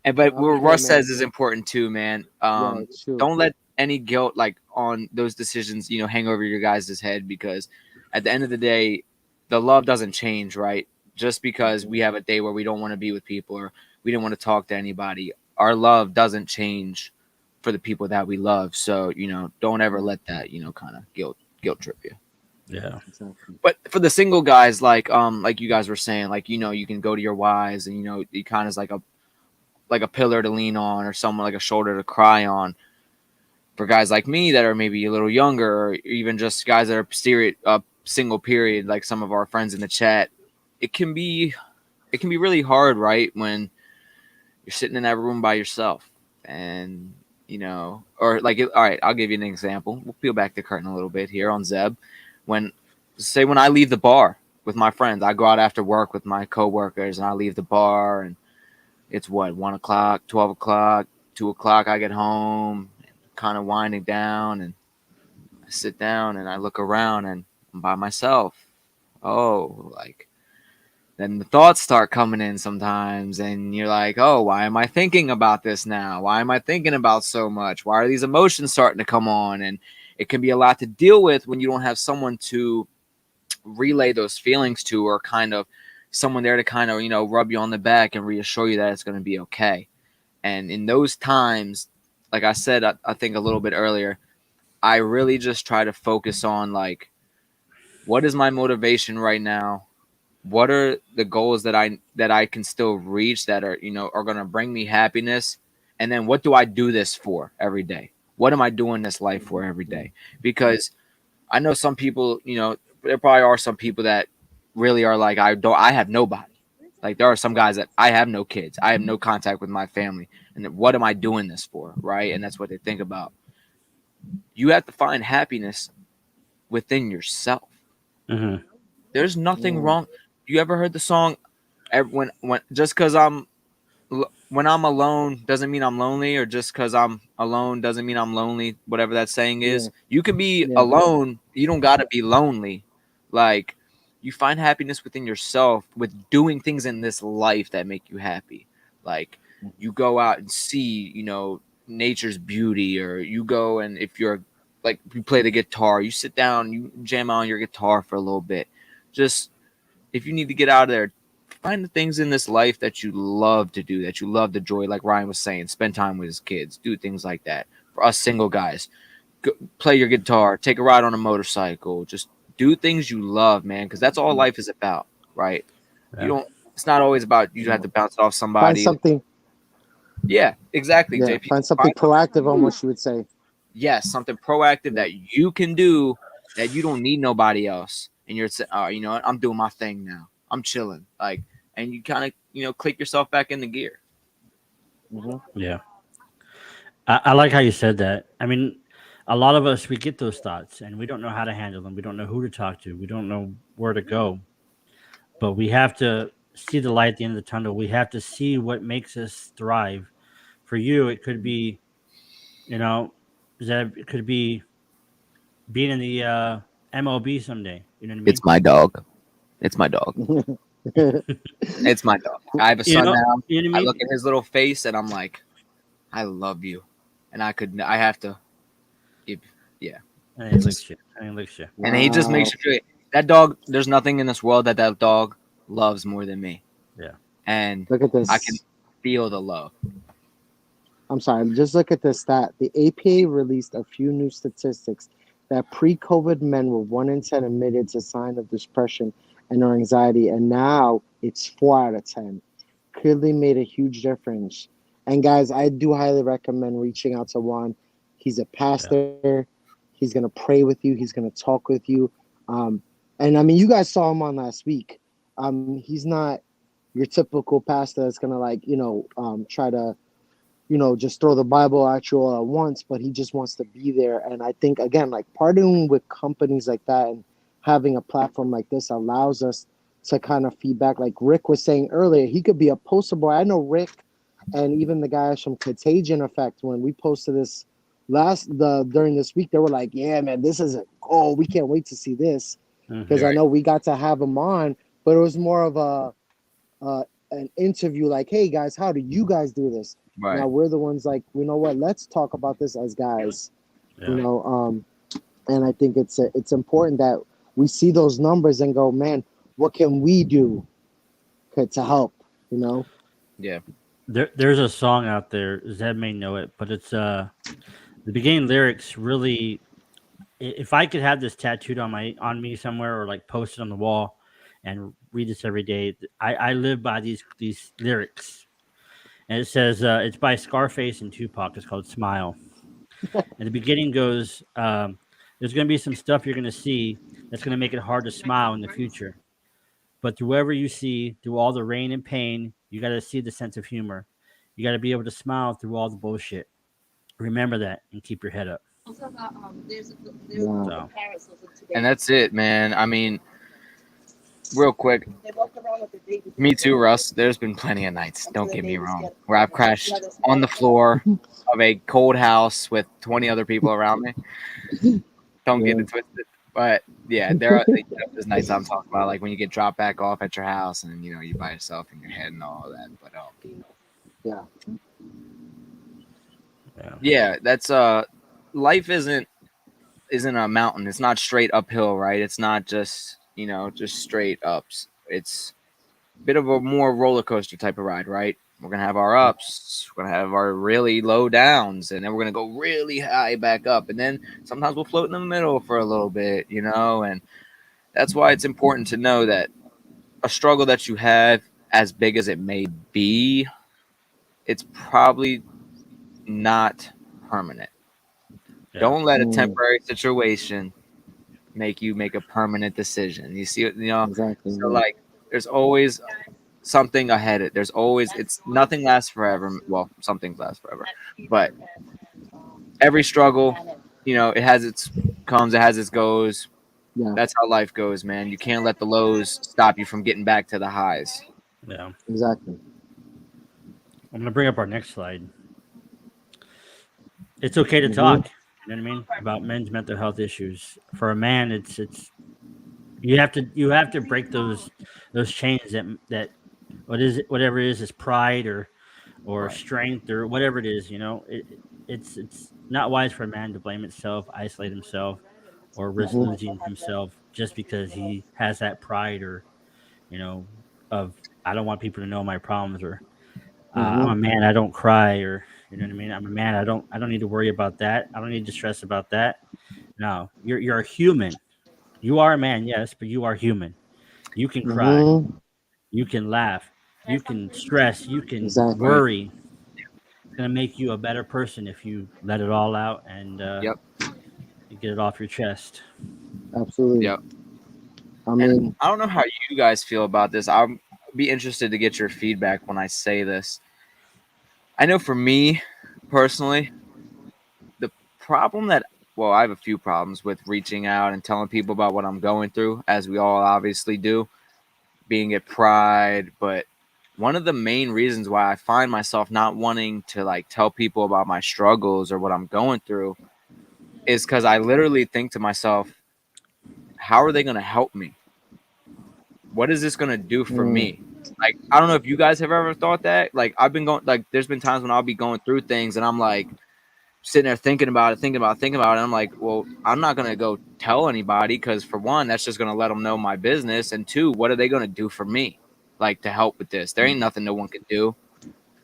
E: But what
D: Okay,
E: Russ
D: man.
E: says is important too, man.
D: Yeah, it's true.
E: Don't let any guilt like on those decisions, hang over your guys' head, because at the end of the day, the love doesn't change, right? Just because we
D: Mhm.
E: have a day where we don't want to be with people or we didn't want to talk to anybody, our love doesn't change for the people that we love. So, don't ever
D: Yeah,
E: let that, kind of guilt trip you.
F: Yeah.
D: exactly.
E: But for the single guys, like you guys were saying, like, you can go to your wives and, you kind of is like a pillar to lean on or someone like a shoulder to cry on. For guys like me that are maybe a little younger, or even just guys that are single period, like some of our friends in the chat, it can be really hard, right? When you're sitting in that room by yourself and or like all right, I'll give you an example. We'll peel back the curtain a little bit here on Zeb. When I leave the bar with my friends, I go out after work with my coworkers and I leave the bar, and it's what, 1 o'clock, 12 o'clock, 2 o'clock. I get home, kind of winding down, and I sit down and I look around and I'm by myself. Oh, like then the thoughts start coming in sometimes, and you're like, oh, why am I thinking about this now? Why am I thinking about so much? Why are these emotions starting to come on? And it can be a lot to deal with when you don't have someone to relay those feelings to, or kind of someone there to kind of rub you on the back and reassure you that it's going to be okay. And in those times, like I said, I think a little bit earlier, I really just try to focus on like, what is my motivation right now? What are the goals that I can still reach that are, are going to bring me happiness? And then what do I do this for every day? What am I doing this life for every day? Because I know some people, there probably are some people that really are like, I have nobody. Like there are some guys that I have no kids. I have no contact with my family. And then what am I doing this for? Right. And that's what they think about. You have to find happiness within yourself.
F: Mm-hmm.
E: There's nothing wrong. You ever heard the song when just because when I'm alone doesn't mean I'm lonely, or just because I'm alone doesn't mean I'm lonely, whatever that saying is. You can be alone, you don't got to be lonely. Like, you find happiness within yourself with doing things in this life that make you happy. Like, you go out and see, nature's beauty, or you go and if you're like, you play the guitar, you sit down, you jam on your guitar for a little bit. Just, if you need to get out of there, find the things in this life that you love to do, that you love to enjoy. Like Ryan was saying, spend time with his kids, do things like that. For us single guys, play your guitar, take a ride on a motorcycle, just do things you love, man, because that's all life is about, right? You don't. It's not always about you have to bounce it off somebody.
D: Find something.
E: Yeah, exactly.
D: Yeah,
E: JP.
D: find something proactive, almost you would say.
E: Yes, something proactive that you can do that you don't need nobody else. And you're, you know what? I'm doing my thing now. I'm chilling. Like, and you kind of, click yourself back into gear.
F: Yeah. I like how you said that. I mean, a lot of us, we get those thoughts and we don't know how to handle them. We don't know who to talk to. We don't know where to go. But we have to see the light at the end of the tunnel. We have to see what makes us thrive. For you, it could be, it could be being in the MLB someday. You know what I mean?
E: It's my dog. It's my dog. It's my dog. I have a son now.
F: You know what I
E: I
F: mean?
E: look at his little face and I'm like, I love you. And I have to, yeah.
F: And he licks you.
E: And he just makes you feel it. That dog, there's nothing in this world that dog loves more than me.
F: Yeah.
E: And
D: look at this.
E: I can feel the love.
D: I'm sorry. Just look at this stat. The APA released a few new statistics that pre-COVID men were 1 in 10 admitted to sign of depression and or anxiety, and now it's 4 out of 10. Clearly made a huge difference. And guys, I do highly recommend reaching out to Juan. He's a pastor. Yeah. He's gonna pray with you. He's gonna talk with you. And I mean, you guys saw him on last week. He's not your typical pastor that's gonna try to, just throw the Bible at you all at once, but he just wants to be there. And I think, again, like partnering with companies like that and having a platform like this allows us to kind of feedback. Like Rick was saying earlier, he could be a poster boy. I know Rick and even the guys from Contagion Effect, when we posted this during this week, they were like, yeah, man, this is we can't wait to see this. Because I know we got to have him on, but it was more of an interview like, hey guys, how do you guys do this? Right. Now we're the ones like, you know what, let's talk about this as guys. And I think it's important that we see those numbers and go, man, what can we do to help?
E: Yeah.
F: There's a song out there, Zed may know it, but it's the beginning lyrics really. If I could have this tattooed on me somewhere or like posted on the wall and read this every day, I live by these lyrics. And it says, it's by Scarface and Tupac. It's called Smile. And the beginning goes, there's going to be some stuff you're going to see that's going to make it hard to smile in the future. But through whatever you see, through all the rain and pain, you got to see the sense of humor. You got to be able to smile through all the bullshit. Remember that and keep your head up.
E: And that's it, man. I mean, real quick, me too, Russ. There's been plenty of nights, don't get me wrong, where I've crashed on the floor of a cold house with 20 other people around me. Don't get it twisted. But yeah, there are those nights I'm talking about, like when you get dropped back off at your house and you're by yourself in your head and all that. But yeah, that's life isn't a mountain. It's not straight uphill, right? It's not just just straight ups. It's a bit of a more roller coaster type of ride, right? We're gonna have our ups, We're going to have our really low downs, and then we're going to go really high back up. And then sometimes we'll float in the middle for a little bit, you know, and that's why it's important to know that a struggle that you have, as big as it may be, it's probably not permanent.
F: Yeah.
E: Don't let a temporary situation make you make a permanent decision. You see, you know,
D: Exactly.
E: so like there's always something ahead. There's always, it's nothing lasts forever. Well, some things last forever, but every struggle, you know, it has its comes, it has its goes.
D: Yeah.
E: That's how life goes, man. You can't let the lows stop you from getting back to the highs.
F: Yeah.
D: Exactly.
F: I'm gonna bring up our next slide. It's okay to talk. You know what I mean about men's mental health issues. For a man, it's you have to break those chains that whatever it is pride or
E: Right.
F: strength or whatever it is. You know, it's not wise for a man to blame himself, isolate himself, or risk losing himself just because he has that pride or you know of I don't want people to know my problems or I'm a man, I don't cry or you know what I mean. I'm a man, I don't need to worry about that. I don't need to stress about that. No, you're a human. You are a man, yes, but you are human. You can cry, you can laugh, you can stress, you can
D: Exactly.
F: worry. It's gonna make you a better person if you let it all out and
E: Yep.
F: you get it off your chest.
D: Absolutely.
E: Yep.
D: I
E: And
D: mean,
E: I don't know how you guys feel about this. I'll be interested to get your feedback when I say this. I know for me personally, the problem that, well, I have a few problems with reaching out and telling people about what I'm going through, as we all obviously do, being it pride. But one of the main reasons why I find myself not wanting to like tell people about my struggles or what I'm going through is because I literally think to myself, how are they going to help me? What is this going to do for me? Like, I don't know if you guys have ever thought that. Like, I've been going, like, there's been times when I'll be going through things and I'm like, sitting there thinking about it, thinking about it. And I'm like, well, I'm not going to go tell anybody because, for one, that's just going to let them know my business. And two, what are they going to do for me? Like, to help with this? There ain't nothing no one can do.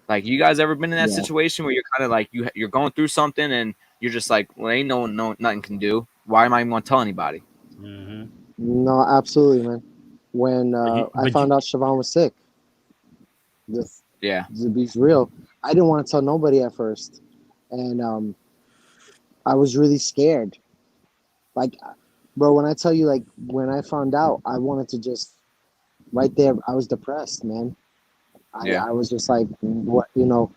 E: Like, you guys ever been in that
D: yeah.
E: situation where you're kind of like, you're going through something and you're just like, well, ain't no one, nothing can do. Why am I even going to tell anybody?
F: Mm-hmm.
D: No, absolutely, man. When I
F: But
D: found out Siobhan was sick, just
E: Yeah.
D: to be real, I didn't want to tell nobody at first, and I was really scared. Like, bro, when I tell you, like, when I found out, I wanted to just right there. I was depressed, man.
E: Yeah.
D: I was just like, what, you know.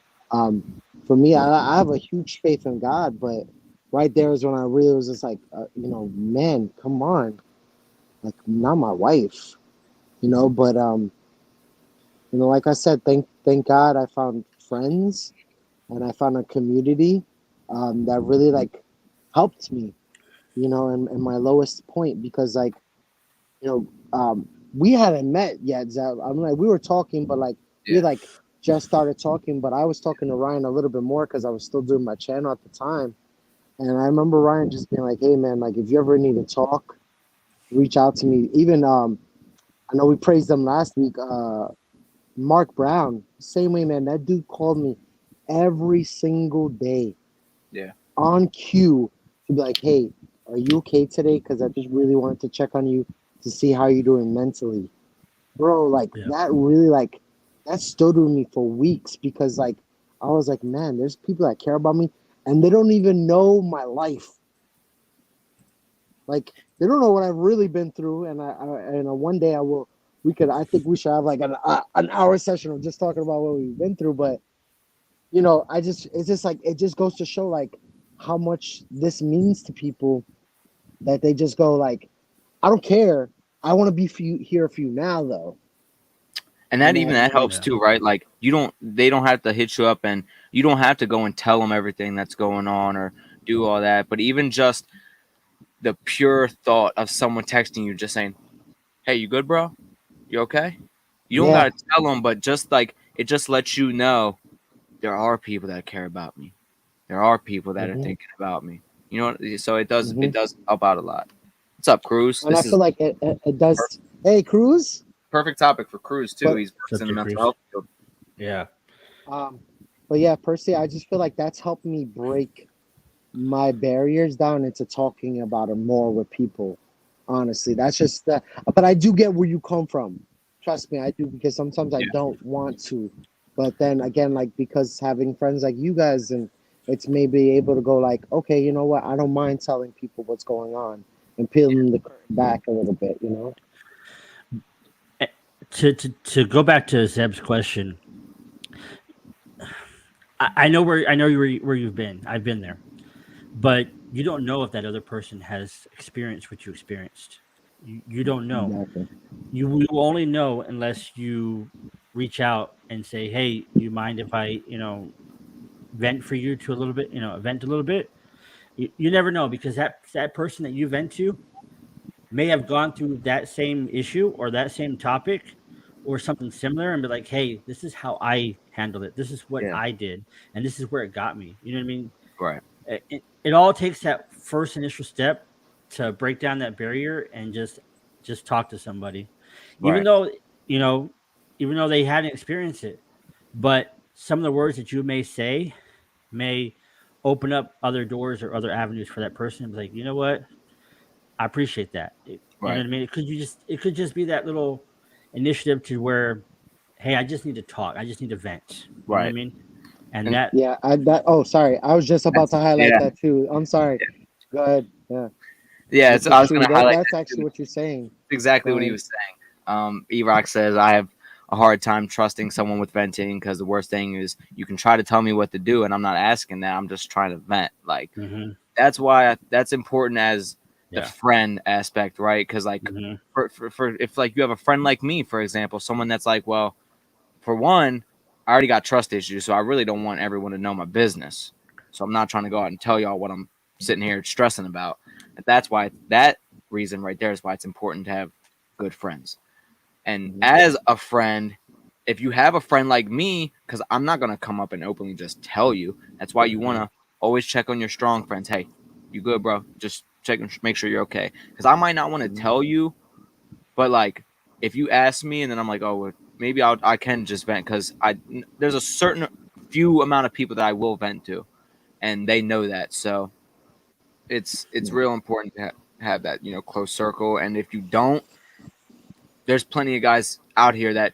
D: For me, I have a huge faith in God, but right there is when I really was just like, you know, man, come on, like, not my wife, you know. But you know, like I said, thank God I found friends and I found a community that really like helped me, you know, in my lowest point because like, you know, we hadn't met yet, Zev. I'm like, we were talking, but like we
E: Yeah.
D: like just started talking, but I was talking to Ryan a little bit more because I was still doing my channel at the time. And I remember Ryan just being like, hey man, like if you ever need to talk, reach out to me. Even I know we praised them last week, Mark Brown, same way, man. That dude called me every single day
E: Yeah.
D: on cue to be like, hey, are you okay today? Because I just really wanted to check on you to see how you're doing mentally. Bro, like
F: Yeah.
D: that really like that stood with me for weeks because like I was like, man, there's people that care about me and they don't even know my life. Like they don't know what I've really been through. And one day I think we should have like an hour session of just talking about what we've been through. But you know, it's just like it just goes to show like how much this means to people that they just go like, I don't care. I want to be here for you now though.
E: And that
D: And
E: even that helps too, right? Like they don't have to hit you up and you don't have to go and tell them everything that's going on or do all that. But even just the pure thought of someone texting you, just saying, hey, you good, bro? You okay? You don't
D: yeah.
E: got to tell them, but just like it just lets you know there are people that care about me. There are people that are
D: Mm-hmm.
E: thinking about me. You know, so it
D: Mm-hmm.
E: does help out a lot. What's up, Cruz?
D: And I
E: This
D: feel
E: is
D: like it does. Hey, Cruz.
E: perfect topic for Cruz too.
D: But
E: He works in
F: Such
E: the
F: a
E: mental
F: Chris.
E: health field.
F: Yeah.
D: um, But yeah, personally, I just feel like that's helped me break my barriers down into talking about it more with people. Honestly, that's just that. But I do get where you come from. Trust me, I do, because sometimes I
E: Yeah.
D: don't want to. But then again, like, because having friends like you guys, and it's maybe able to go like, okay, you know what? I don't mind telling people what's going on and peeling the curtain back a little bit. You know?
F: Eh, to go back to Zeb's question, I know where you've been. I've been there, but you don't know if that other person has experienced what you experienced. You don't know.
D: Exactly.
F: You will only know unless you reach out and say, "Hey, do you mind if I, vent for you to a little bit, vent a little bit?" You never know, because that person that you vent to may have gone through that same issue or that same topic or something similar, and be like, "Hey, this is how I handled it. This is what
E: Yeah.
F: I did, and this is where it got me." You know what I mean?
E: Right.
F: It all takes that first initial step to break down that barrier and just talk to somebody, even
E: Right.
F: though you know even though they hadn't experienced it. But some of the words that you may say may open up other doors or other avenues for that person to be like, you know what, I appreciate that. You know
E: Right.
F: what I mean? It could just be that little initiative to where, hey, I just need to talk, I just need to vent. You know what I
E: Right.
F: mean? And
E: And
F: that
D: Yeah. Oh, sorry. I was just about
E: that's
D: to highlight
E: yeah.
D: that too. I'm sorry. Go ahead. Yeah.
E: Yeah.
D: Which
E: So
D: is
E: I was
D: true.
E: gonna highlight
D: That's
E: that
D: actually
E: too.
D: what you're saying.
E: Exactly
D: Go
E: what he
D: ahead.
E: was saying. E-Rock says, I have a hard time trusting someone with venting because the worst thing is you can try to tell me what to do, and I'm not asking that. I'm just trying to vent. Like,
F: Mhm.
E: that's why that's important as the
F: Yeah.
E: friend aspect, right? Because, like,
F: Mhm.
E: for if, like, you have a friend like me, for example, someone that's like, well, for one, I already got trust issues, so I really don't want everyone to know my business. So I'm not trying to go out and tell y'all what I'm sitting here stressing about. And that's why that reason right there is why it's important to have good friends. And
D: Mhm.
E: as a friend, if you have a friend like me, because I'm not gonna come up and openly just tell you. That's why you wanna always check on your strong friends. Hey, you good, bro? Just check and make sure you're okay. Because I might not want to
D: Mhm.
E: tell you, but like if you ask me and then I'm like, oh, well, maybe I can just vent because there's a certain few amount of people that I will vent to, and they know that. So it's
D: Yeah.
E: real important to have that close circle. And if you don't, there's plenty of guys out here that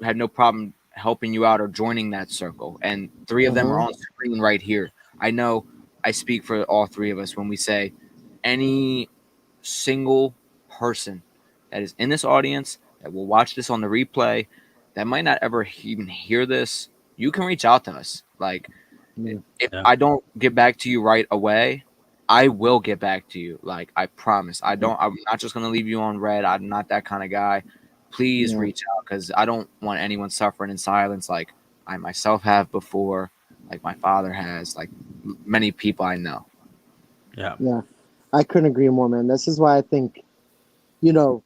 E: have no problem helping you out or joining that circle. And three of them are
D: Uh-huh.
E: on screen right here. I know I speak for all three of us when we say any single person that is in this audience that will watch this on the replay that might not ever even hear this, you can reach out to us. Like,
D: Yeah.
E: if
F: Yeah.
E: I don't get back to you right away, I will get back to you. Like, I promise. I'm not just gonna leave you on red. I'm not that kind of guy. Please
D: Yeah.
E: reach out because I don't want anyone suffering in silence like I myself have before, like my father has, like many people I know.
F: Yeah.
D: Yeah. I couldn't agree more, man. This is why I think, you know,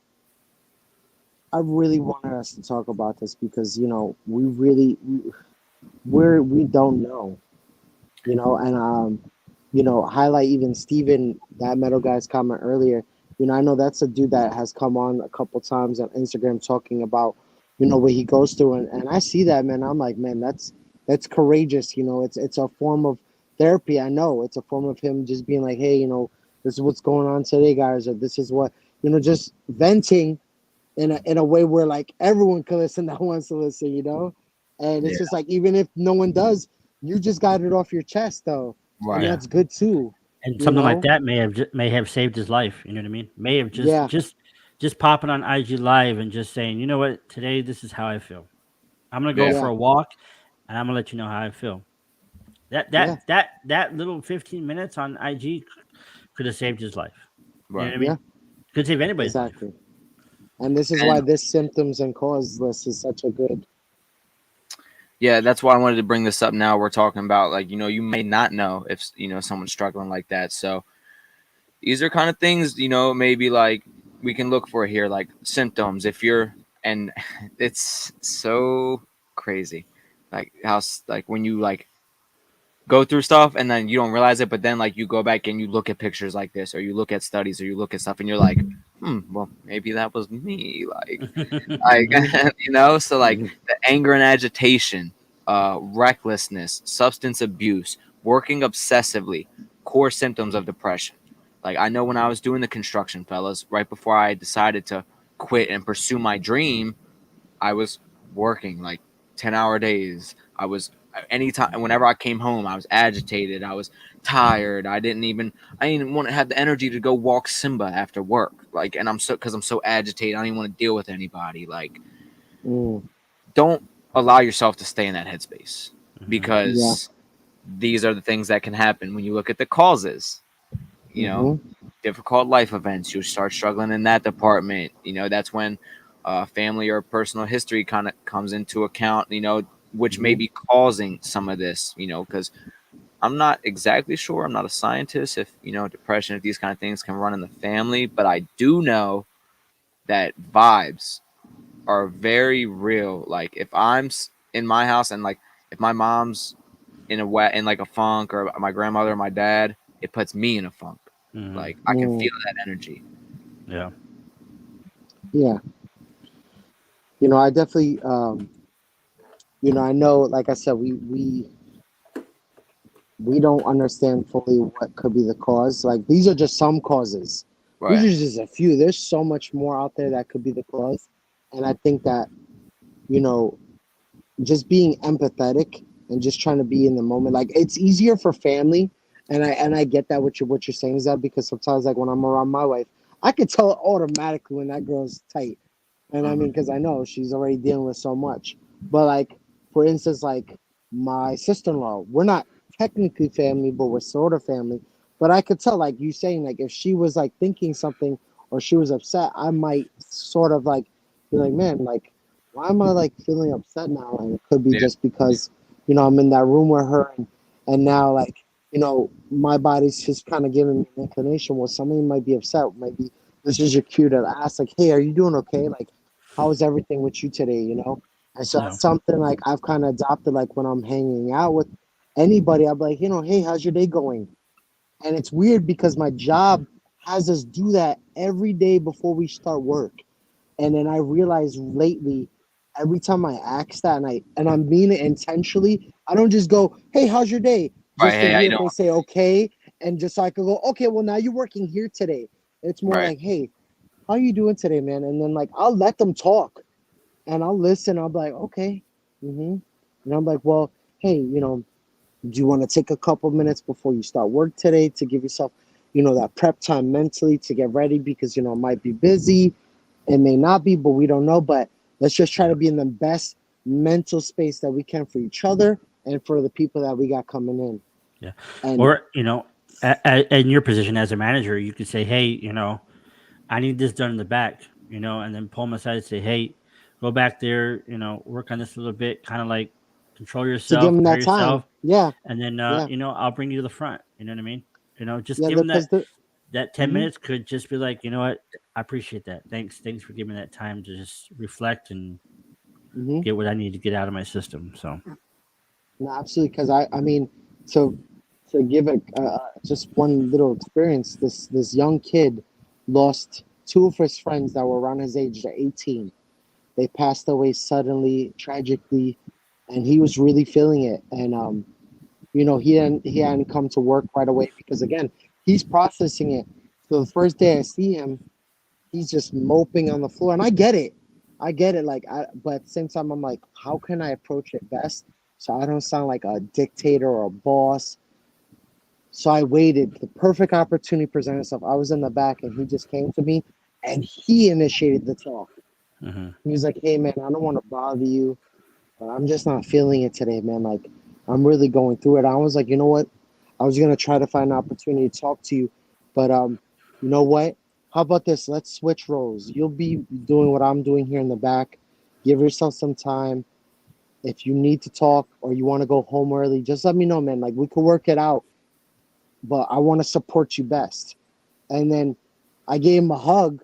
D: I really wanted us to talk about this because, we really we don't know, and highlight even Steven, that metal guy's comment earlier. I know that's a dude that has come on a couple times on Instagram talking about, what he goes through, and I see that, man. I'm like, man, that's courageous. It's a form of therapy. I know it's a form of him just being like, hey, this is what's going on today, guys, or this is what, just venting in a way where like everyone can listen that wants to listen, and it's
E: Yeah.
D: just like, even if no one does, you just got it off your chest though, and
E: Right.
F: Yeah.
D: that's good too,
F: And
D: you
F: something like
D: know
F: that may have saved his life. You know what I mean? May have just
D: yeah,
F: just just popping on IG live and just saying, you know what, today this is how I feel. I'm gonna go
E: Yeah.
F: for
D: yeah,
F: a walk, and I'm gonna let you know how I feel. That
D: yeah,
F: that that that little 15 minutes on IG could have saved his life. You know
E: Right.
F: what I
D: yeah,
F: mean? Could save anybody's life.
D: exactly. And this is why
E: And
D: this symptoms and cause list is such a good.
E: yeah, that's why I wanted to bring this up now. We're talking about, like, you may not know if, someone's struggling like that. So these are kind of things, maybe like we can look for here, like symptoms. And it's so crazy. Like how, like when you like go through stuff and then you don't realize it, but then like you go back and you look at pictures like this, or you look at studies, or you look at stuff and you're like, well, maybe that was me. Like,
D: Mhm,
E: so like
D: mhm,
E: the anger and agitation. recklessness, substance abuse, working obsessively, core symptoms of depression. Like I know when I was doing the construction, fellas, right before I decided to quit and pursue my dream, I was working like 10-hour days. I was anytime whenever I came home, I was agitated. I was tired. I didn't even want to have the energy to go walk Simba after work. Like, and because I'm so agitated, I don't even want to deal with anybody. Like, don't allow yourself to stay in that headspace because these are the things that can happen when you look at the causes. You know, difficult life events, you start struggling in that department. You know, that's when family or personal history kind of comes into account, you know, which may be causing some of this, you know, because I'm not exactly sure. I'm not a scientist if, you know, depression, if these kind of things can run in the family, but I do know that vibes are very real. Like if I'm in my house and like if my mom's in like a funk, or my grandmother or my dad, it puts me in a funk. Like I can feel that energy.
F: Yeah.
D: Yeah. You know, I definitely, you know, I know, like I said, we don't understand fully what could be the cause. Like these are just some causes. These
E: Right.
D: are just a few. There's so much more out there that could be the cause. And I think that, you know, just being empathetic and just trying to be in the moment. Like it's easier for family. And I get that what you're saying is that because sometimes like when I'm around my wife, I could tell automatically when that girl's tight. And I mean, because I know she's already dealing with so much. But like, for instance, like my sister-in-law, we're not technically family, but we're sort of family. But I could tell, like you saying, like if she was like thinking something or she was upset, I might sort of like be like, man, like why am I like feeling upset now? And it could be
E: Yeah.
D: just because, you know, I'm in that room with her and now like, you know, my body's just kind of giving me an inclination. Well, somebody might be upset. Maybe this is your cue to ask, like, hey, are you doing okay? Like, how is everything with you today? You know? And so that's something like I've kind of adopted, like when I'm hanging out with anybody, I'm like, you know, hey, how's your day going? And it's weird because my job has us do that every day before we start work. And then I realized lately, every time I ask that and I mean it intentionally, I don't just go, "Hey, how's your day?"
E: Right.
D: Just to
E: Hey, how
D: hear
E: you
D: if
E: doing?
D: they say okay, and just so I could go, "Okay, well now you're working here today." It's more
E: Right.
D: like, "Hey, how you doing today, man?" And then like I'll let them talk, and I'll listen. I'll be like, "Okay," and I'm like, "Well, hey, you know, do you want to take a couple minutes before you start work today to give yourself, you know, that prep time mentally to get ready because you know it might be busy." It may not be, but we don't know. But let's just try to be in the best mental space that we can for each other and for the people that we got coming in.
F: Yeah.
D: And
F: Or, you know, in your position as a manager, you could say, hey, you know, I need this done in the back, you know, and then pull them aside and say, hey, go back there, you know, work on this a little bit, kind of like control
D: to give
F: yourself,
D: them
F: prepare
D: that time,
F: yourself,
D: yeah,
F: and then,
D: yeah,
F: you know, I'll bring you to the front. You know what I mean? You know, just
D: yeah,
F: give them
D: because
F: that 10
D: mm-hmm,
F: minutes could just be like, you know what? I appreciate that. Thanks for giving me that time to just reflect and
D: mm-hmm.
F: get what I need to get out of my system. So,
D: No, absolutely. Because I mean, to to give a just one little experience, this young kid lost two of his friends that were around his age. They're 18. They passed away suddenly, tragically, and he was really feeling it. And you know, he hadn't come to work right away because again, he's processing it. So the first day I see him, he's just moping on the floor, and I get it. Like, but at the same time, I'm like, how can I approach it best so I don't sound like a dictator or a boss? So I waited. The perfect opportunity presented itself. I was in the back, and he just came to me, and he initiated the talk.
F: mm-hmm.
D: He was like, "Hey, man, I don't want to bother you, but I'm just not feeling it today, man. Like, I'm really going through it." I was like, you know what? I was gonna try to find an opportunity to talk to you, but you know what? How about this? Let's switch roles. You'll be doing what I'm doing here in the back. Give yourself some time. If you need to talk or you want to go home early, just let me know, man. Like we could work it out, but I want to support you best. And then I gave him a hug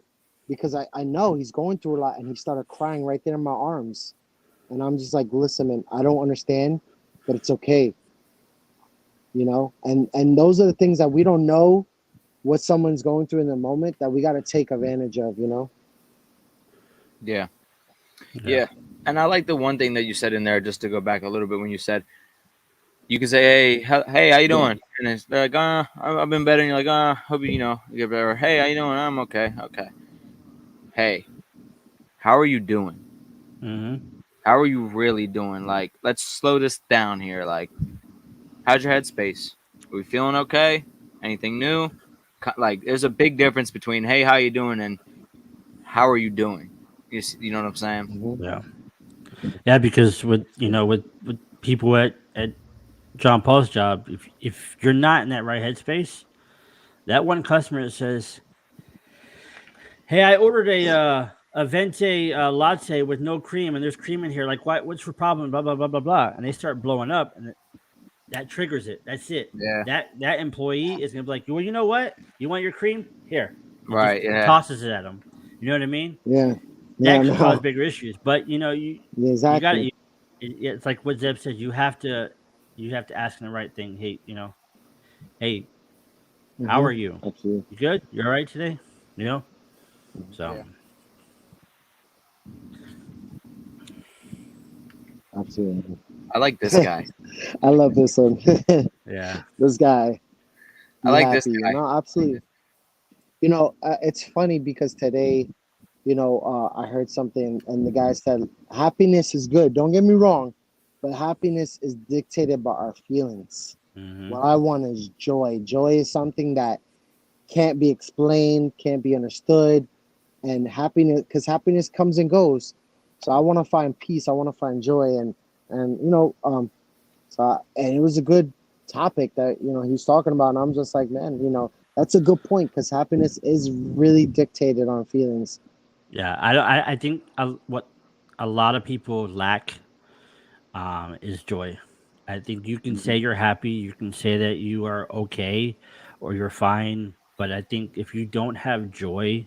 D: because I know he's going through a lot, and he started crying right there in my arms. And I'm just like, listen, man, I don't understand, but it's okay, you know. And those are the things that we don't know what someone's going through in the moment that we got to take advantage of, you know.
E: Yeah.
F: Yeah.
E: Yeah. And I like the one thing that you said in there, just to go back a little bit, when you said you can say, hey, how you doing? And they're like, I've been better. And you're like, hope you get better. Hey, how you doing? I'm okay. Okay. Hey, how are you doing?
F: Mm-hmm.
E: How are you really doing? Like, let's slow this down here. Like, how's your headspace? Are we feeling okay? Anything new? Like, there's a big difference between, hey, how you doing, and how are you doing? You know what I'm saying?
D: Mm-hmm.
F: Yeah. Yeah, because with people at John Paul's job, if you're not in that right headspace, that one customer that says, "Hey, I ordered a venti latte with no cream, and there's cream in here. Like, what's your problem?" Blah blah blah blah blah, and they start blowing up, and that triggers it. That's it.
E: Yeah.
F: That employee is gonna be like, "Well, you know what? You want your cream? Here." And just
E: Right. Yeah.
F: tosses it at them. You know what I mean?
D: Yeah. Yeah.
F: That could cause
D: No.
F: bigger issues. But
D: Yeah,
F: you got
D: exactly.
F: to. It's like what Zeb said. You have to ask them the right thing. Hey, hey, how
D: Mm-hmm.
F: are you?
D: Absolutely.
F: You good? You all right today? So
E: Yeah.
D: Absolutely.
E: I like this guy.
D: I love this one.
F: yeah.
D: This guy.
E: I
D: Be
E: like this
D: happy.
E: guy.
D: No, absolutely. It's funny because today, I heard something and the guy said, happiness is good. Don't get me wrong, but happiness is dictated by our feelings.
F: Mm-hmm.
D: What I want is joy. Joy is something that can't be explained, can't be understood. And happiness, because happiness comes and goes. So I want to find peace. I want to find joy. And it was a good topic that, he's talking about. And I'm just like, man, that's a good point because happiness is really dictated on feelings.
F: Yeah. I think what a lot of people lack is joy. I think you can say you're happy, you can say that you are okay or you're fine, but I think if you don't have joy,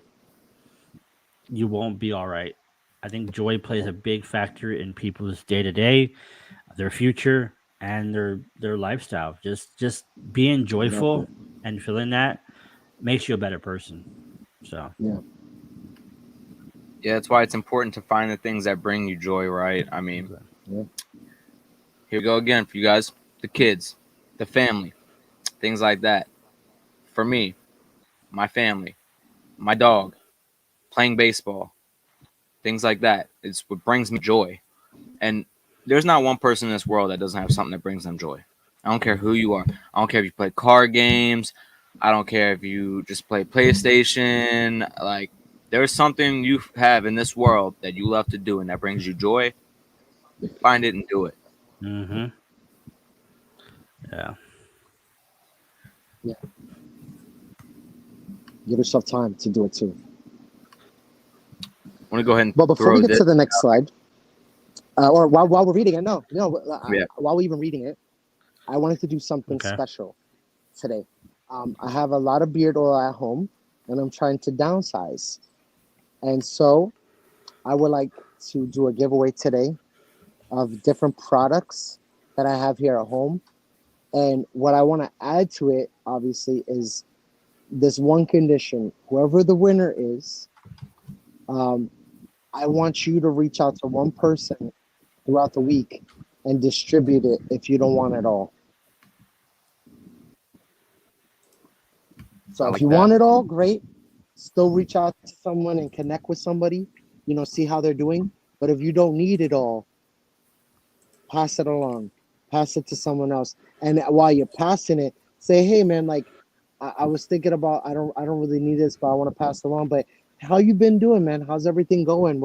F: you won't be all right. I think joy plays a big factor in people's day to day, their future, and their lifestyle. Just being joyful
D: Exactly.
F: and feeling that makes you a better person. So
D: Yeah.
E: Yeah, that's why it's important to find the things that bring you joy, right? I mean,
D: Yeah.
E: here we go again for you guys. The kids, the family, things like that. For me, my family, my dog, playing baseball, things like that. It's what brings me joy. And there's not one person in this world that doesn't have something that brings them joy. I don't care who you are. I don't care if you play card games. I don't care if you just play PlayStation. Like, there's something you have in this world that you love to do and that brings you joy. Find it and do it.
F: yeah.
D: Yeah. Give yourself time to do it too.
E: I want to go ahead and
D: But before
E: throw
D: we get
E: this.
D: to the next slide, or while we're reading it,
E: Yeah.
D: while we're even reading it, I wanted to do something
F: Okay.
D: special today. I have a lot of beard oil at home, and I'm trying to downsize. And so I would like to do a giveaway today of different products that I have here at home. And what I want to add to it, obviously, is this one condition. Whoever the winner is, I want you to reach out to one person throughout the week and distribute it if you don't want it all. So
E: I
D: if
E: like
D: you
E: that.
D: want it all, great. Still reach out to someone and connect with somebody, see how they're doing. But if you don't need it all, pass it along. Pass it to someone else. And while you're passing it, say, hey man, like I was thinking about I don't really need this, but I want to pass it along. But how you been doing, man? How's everything going?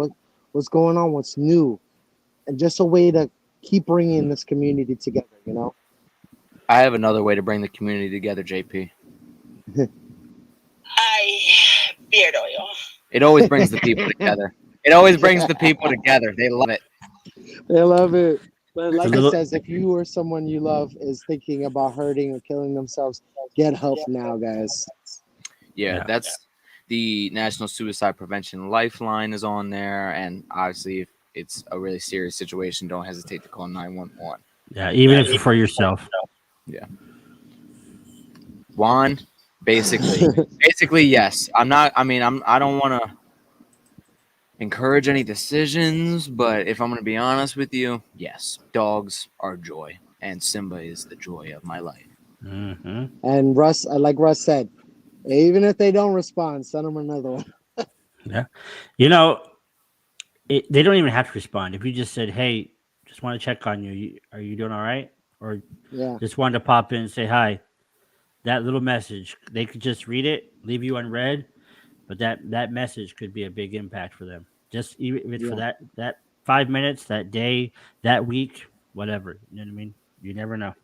D: What's going on? What's new? And just a way to keep bringing this community together,
E: I have another way to bring the community together, JP.
G: Beard oil.
E: It always brings the people together. It always brings the people together. They love it.
D: They love it. But like it
F: little-
D: says, if you or someone you love is thinking about hurting or killing themselves, get help now, guys.
E: Yeah, that's the National Suicide Prevention Lifeline is on there. And obviously, if it's a really serious situation, don't hesitate to call 911.
F: Yeah, even if it's for yourself.
E: Yeah. Juan, basically, yes. I don't want to encourage any decisions, but if I'm going to be honest with you, yes, dogs are joy, and Simba is the joy of my life.
F: Mm-hmm.
D: And Russ, like Russ said, even if they don't respond, send them another one.
F: Yeah. You know, they don't even have to respond. If you just said, "Hey, just want to check on you. Are you doing all right?" Or
D: Yeah.
F: just wanted to pop in and say hi. That little message, they could just read it, leave you unread, but that message could be a big impact for them. Just even if it's for
D: Yeah.
F: that 5 minutes, that day, that week, whatever. You know what I mean? You never know.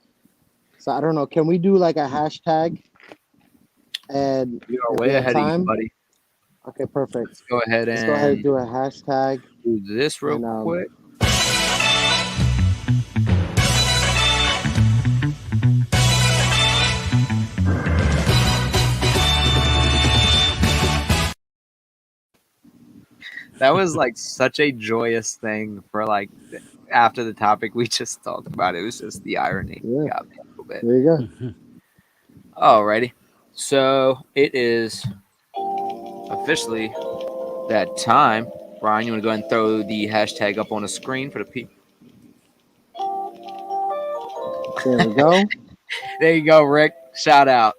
D: So I don't know. Can we do like a hashtag? And
E: You are
D: if we
E: way
D: have
E: ahead of you,
D: time,
E: buddy.
D: okay, perfect.
E: Let's go ahead
D: Let's go ahead and
E: and
D: do a hashtag.
E: do this real
D: And
E: quick. That was like such a joyous thing for like after the topic we just talked about. It was just the irony.
D: Yeah.
E: Got me a little bit.
D: there you go.
F: Mhm.
E: Alrighty. So it is officially that time. Brian, you want to go ahead and throw the hashtag up on the screen for the people?
D: There we go.
E: There you go, Rick. Shout out.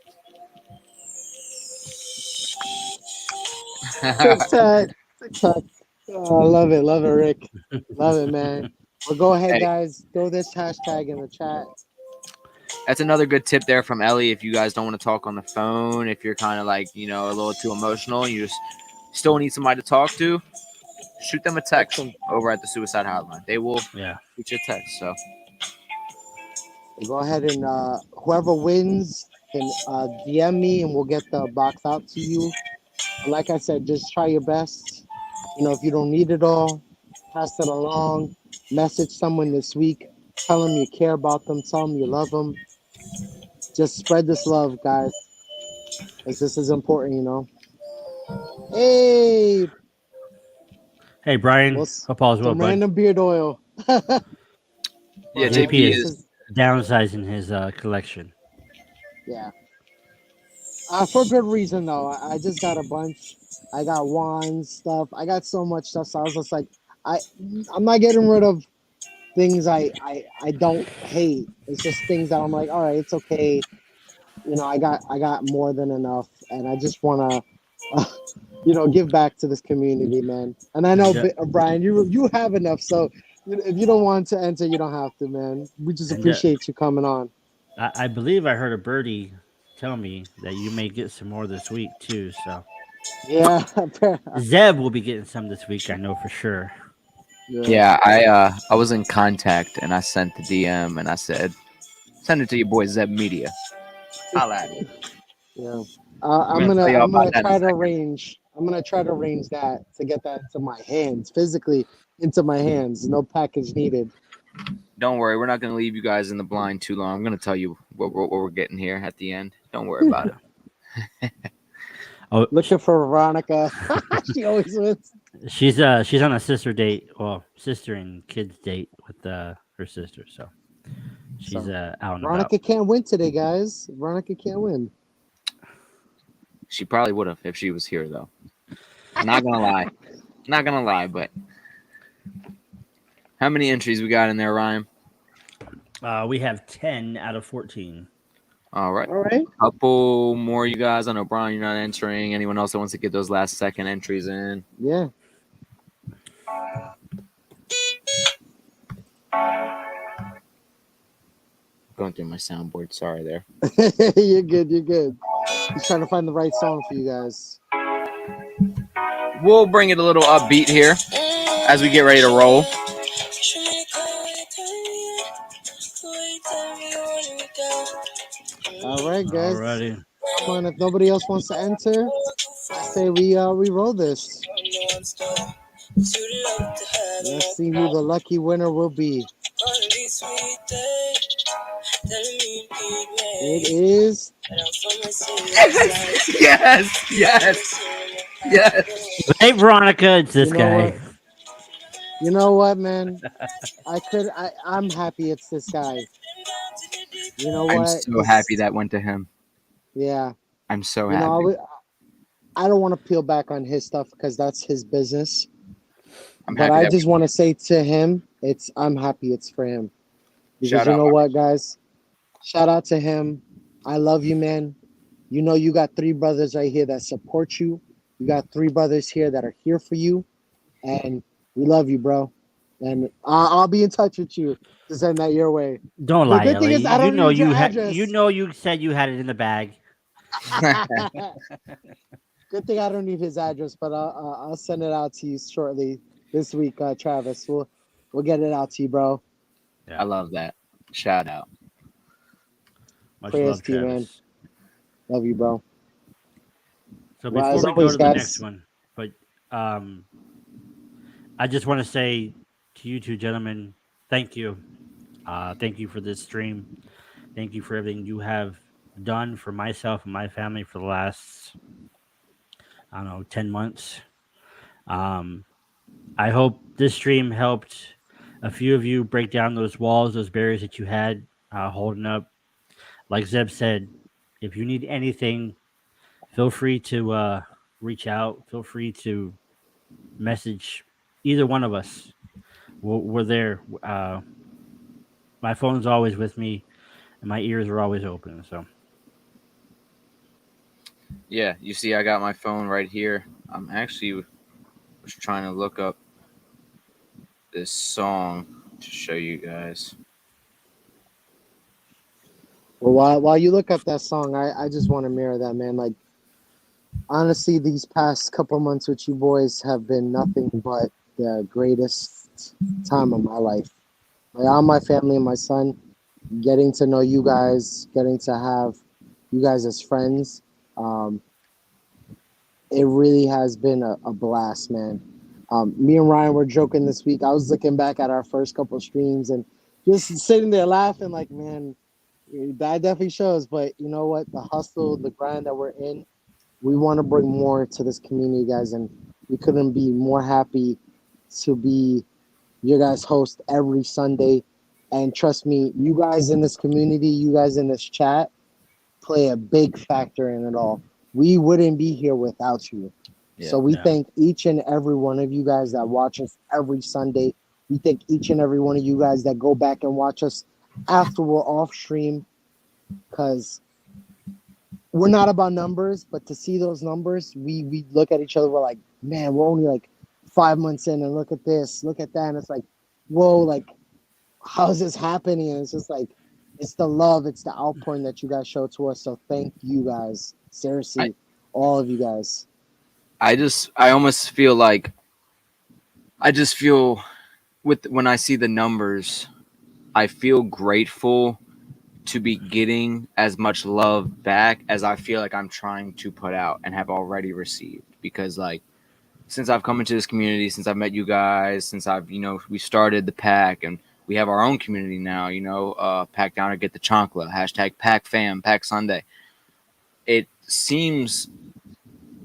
D: TikTok. TikTok. Oh, I love it, Rick. Love it, man. Well, go ahead,
E: Hey.
D: guys. Throw this hashtag in the chat.
E: That's another good tip there from Ellie. If you guys don't want to talk on the phone, if you're kind of like, a little too emotional, and you just still need somebody to talk to, shoot them a text
D: Awesome.
E: over at the suicide hotline. They will
F: Yeah.
E: shoot you a text. So
D: Go ahead and whoever wins can DM me and we'll get the box out to you. And like I said, just try your best. If you don't need it all, pass it along. Message someone this week. Tell them you care about them. Tell them you love them. Just spread this love, guys. Because this is important. Hey,
F: Hey, Brian.
D: well,
F: Hope all is well,
D: some
F: bud.
D: random beard oil.
E: yeah,
F: JP
E: JP
F: is
E: is
F: downsizing his collection.
D: Yeah. For good reason though. I just got a bunch. I got wine stuff. I got so much stuff. So I was just like, I'm not getting rid of things I don't hate. It's just things that I'm like, all right, it's okay. I got more than enough, and I just wanna, give back to this community, man. And I know,
F: Yeah.
D: Brian, you have enough. So if you don't want to enter, you don't have to, man. We just
F: And,
D: appreciate you coming on.
F: I believe I heard a birdie tell me that you may get some more this week too. So
D: Yeah.
F: Zeb will be getting some this week. I know for sure.
E: Yeah, I was in contact and I sent the DM and I said, send it to your boy Zeb Media. Holla at me.
D: Yeah.
E: I'm
D: I'm
E: gonna tell you all
D: gonna
E: about that in a
D: try to
E: second.
D: arrange. I'm gonna try to arrange that to get that into my hands, physically into my hands. No package needed.
E: Don't worry, we're not gonna leave you guys in the blind too long. I'm gonna tell you what we're getting here at the end. Don't worry about it.
D: Looking for Veronica. She always wins.
F: She's on a sister date, well, sister and kids date with her sister. So she's out and about.
D: Veronica can't win today, guys. Veronica can't win.
E: She probably would have if she was here though. Not gonna lie, but how many entries we got in there, Ryan?
F: We have 10 out of 14.
E: All right.
D: All right.
E: Couple more, you guys. I know Brian, you're not entering. Anyone else that wants to get those last second entries in?
D: Yeah.
E: Going through my soundboard. Sorry there.
D: You're good. You're good. He's trying to find the right song for you guys.
E: We'll bring it a little upbeat here as we get ready to roll.
D: All right, guys.
F: Alrighty.
D: Come on. If nobody else wants to enter, I say we roll this. Let's see who the lucky winner will be. It is.
E: Yes.
F: Hey, Veronica, it's this guy.
D: You know what, man? I'm happy it's this guy. You know what?
E: I'm so happy that went to him.
D: Yeah.
E: I'm so happy.
D: I don't want to peel back on his stuff because that's his business.
E: I'm
D: But
E: happy
D: I
E: that
D: just want to say to him, I'm happy it's for him. Because
E: shout
D: you
E: out.
D: know what, guys? Shout out to him. I love you, man. You know you got 3 brothers right here that support you. You got 3 brothers here that are here for you. And we love you, bro. And I'll be in touch with you to send that your way.
F: Don't
D: The
F: lie,
D: good thing
F: Ellie.
D: is I
F: You
D: don't
F: know
D: need your
F: you had.
D: address.
F: You know you said you had it in the bag.
D: Good thing I don't need his address, but I'll send it out to you shortly this week, Travis. We'll get it out to you, bro.
E: I love that. Shout out.
F: Much
D: Prayers
F: love,
D: to you, man.
F: Travis.
D: Love you, bro.
F: So
D: Well,
F: before
D: as
F: we go
D: always,
F: to the
D: guys.
F: next one, but I just want to say to you 2 gentlemen, thank you. Thank you for this stream. Thank you for everything you have done for myself and my family for the last, I don't know, 10 months. I hope this stream helped a few of you break down those walls, those barriers that you had holding up. Like Zeb said, if you need anything, feel free to reach out. Feel free to message either one of us. We're there. My phone's always with me, and my ears are always open. So
E: Yeah, you see, I got my phone right here. I'm actually was trying to look up this song to show you guys.
D: Well, while you look up that song, I just want to mirror that, man. Like, honestly, these past couple months with you boys have been nothing but the greatest time of my life. Like, all my family and my son, getting to know you guys, getting to have you guys as friends. It really has been a blast, man. Me and Ryan were joking this week. I was looking back at our first couple streams and just sitting there laughing, like, man, that definitely shows. But you know what? The hustle, the grind that we're in, we want to bring more to this community, guys. And we couldn't be more happy to be your guys' host every Sunday. And trust me, you guys in this community, you guys in this chat, play a big factor in it all. We wouldn't be here without you.
E: Yeah.
D: So we
F: Yeah.
D: thank each and every one of you guys that watch us every Sunday. We thank each and every one of you guys that go back and watch us after we're off stream, because we're not about numbers, but to see those numbers, we look at each other, we're like, man, we're only like 5 months in, and look at this, look at that, and it's like, whoa, like, how's this happening? And it's just like, it's the love, it's the outpouring that you guys show to us. So thank you guys, seriously, all of you guys.
E: I almost feel like I just feel when I see the numbers, I feel grateful to be getting as much love back as I feel like I'm trying to put out and have already received. Because like since I've come into this community, since I've met you guys, since I've we started the pack and we have our own community now, pack down or get the chancla, hashtag pack fam, pack Sunday. It seems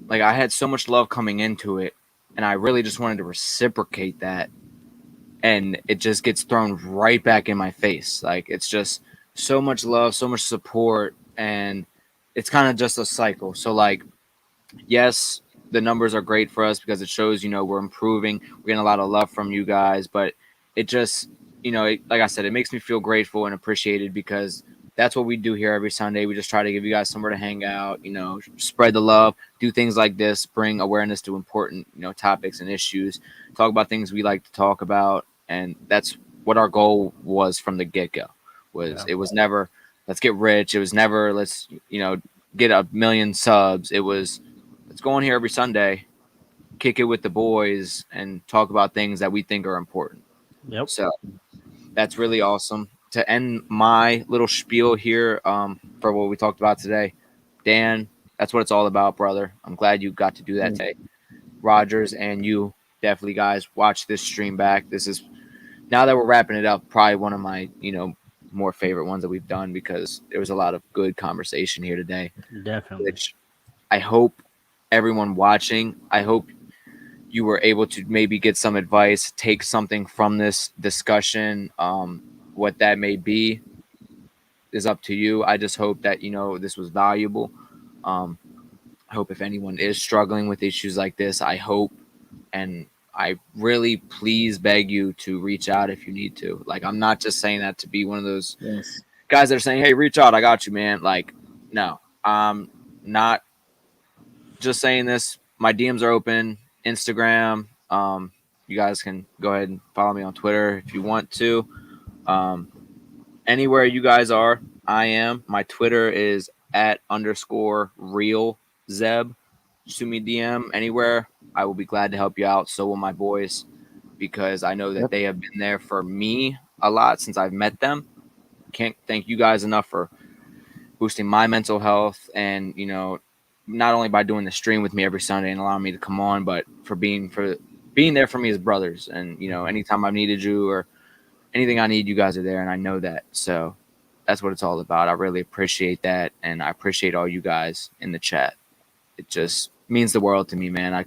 E: like I had so much love coming into it, and I really just wanted to reciprocate that, and it just gets thrown right back in my face. Like it's just so much love, so much support, and it's kind of just a cycle. So like, yes, the numbers are great for us because it shows we're improving, we're getting a lot of love from you guys, but it just like I said, it makes me feel grateful and appreciated because that's what we do here every Sunday. We just try to give you guys somewhere to hang out, spread the love, do things like this, bring awareness to important topics and issues, talk about things we like to talk about, and that's what our goal was from the get-go. It was never let's get rich, it was never let's get 1 million subs. It was let's go on here every Sunday, kick it with the boys, and talk about things that we think are important.
F: Yep.
E: So that's really awesome. To end my little spiel here for what we talked about today, Dan, that's what it's all about, brother. I'm glad you got to do that today. Rogers and you definitely, guys, watch this stream back. This is, now that we're wrapping it up, probably one of my, more favorite ones that we've done because there was a lot of good conversation here today.
F: Definitely.
E: Which I hope everyone watching, I hope you were able to maybe get some advice, take something from this discussion. What that may be is up to you. I just hope that this was valuable. I hope if anyone is struggling with issues like this, I hope and I really please beg you to reach out if you need to. Like, I'm not just saying that to be one of those guys that are saying, hey, reach out, I got you, man. Like, no, I'm not just saying this. My DMs are open. Instagram. You guys can go ahead and follow me on Twitter if you want to. Anywhere you guys are, I am. My Twitter is @_real_Zeb. Shoot me DM anywhere. I will be glad to help you out. So will my boys, because I know that they have been there for me a lot since I've met them. Can't thank you guys enough for boosting my mental health, and not only by doing the stream with me every Sunday and allowing me to come on, but for being there for me as brothers. And anytime I've needed you or anything I need, you guys are there, and I know that. So that's what it's all about. I really appreciate that, and I appreciate all you guys in the chat. It just means the world to me, man. It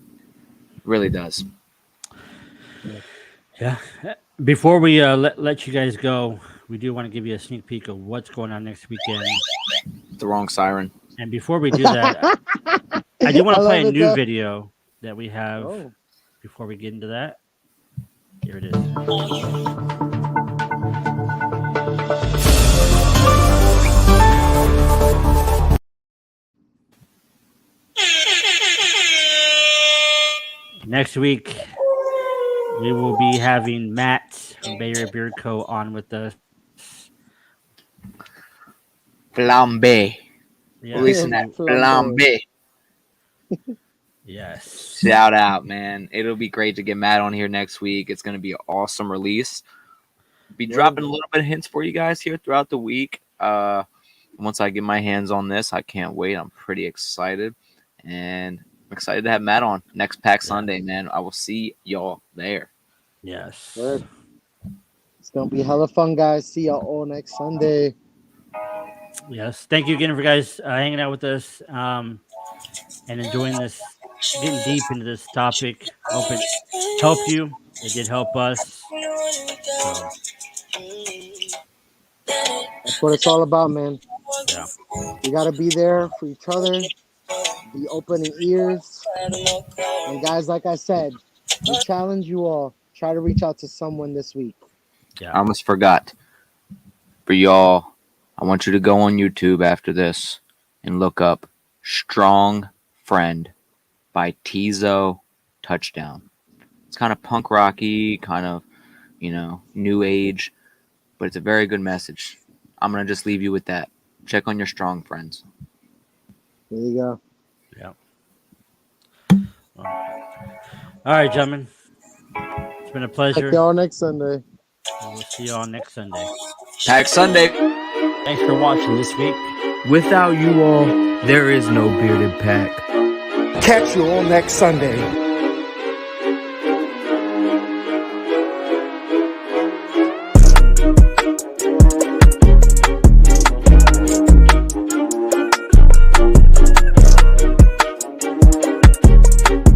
E: really does.
F: Yeah. Before we let you guys go, we do want to give you a sneak peek of what's going on next weekend.
E: The wrong siren.
F: And before we do that, I do want to play a new video that we have before we get into that. Here it is. Next week, we will be having Matt from Bay Area Beard Co. on with us.
E: Flambe.
F: Yeah.
E: Releasing that Flambe.
F: Yes.
E: Shout out, man. It'll be great to get Matt on here next week. It's going to be an awesome release. Be dropping a little bit of hints for you guys here throughout the week. Once I get my hands on this, I can't wait. I'm pretty excited. And I'm excited to have Matt on next Pack Sunday, man. I will see y'all there.
F: Yes.
D: Word. It's going to be hella fun, guys. See y'all all next Sunday.
F: Yes. Thank you again for guys hanging out with us and enjoying this, getting deep into this topic. Hope it helped you. It did help us. So.
D: That's what it's all about, man.
F: Yeah.
D: We got to be there for each other, be opening ears. And guys, like I said, we challenge you all. Try to reach out to someone this week.
E: Yeah. I almost forgot. For y'all, I want you to go on YouTube after this and look up Strong Friend by Tizo Touchdown. It's kind of punk rocky, kind of, new age, but it's a very good message. I'm going to just leave you with that. Check on your strong friends.
D: There you go.
F: Yeah. All right, gentlemen. It's been a pleasure.
D: See y'all next Sunday.
F: We'll see y'all next Sunday.
E: Pack Sunday.
F: Thanks for watching this week.
H: Without you all, there is no Bearded Pack.
D: Catch you all next Sunday.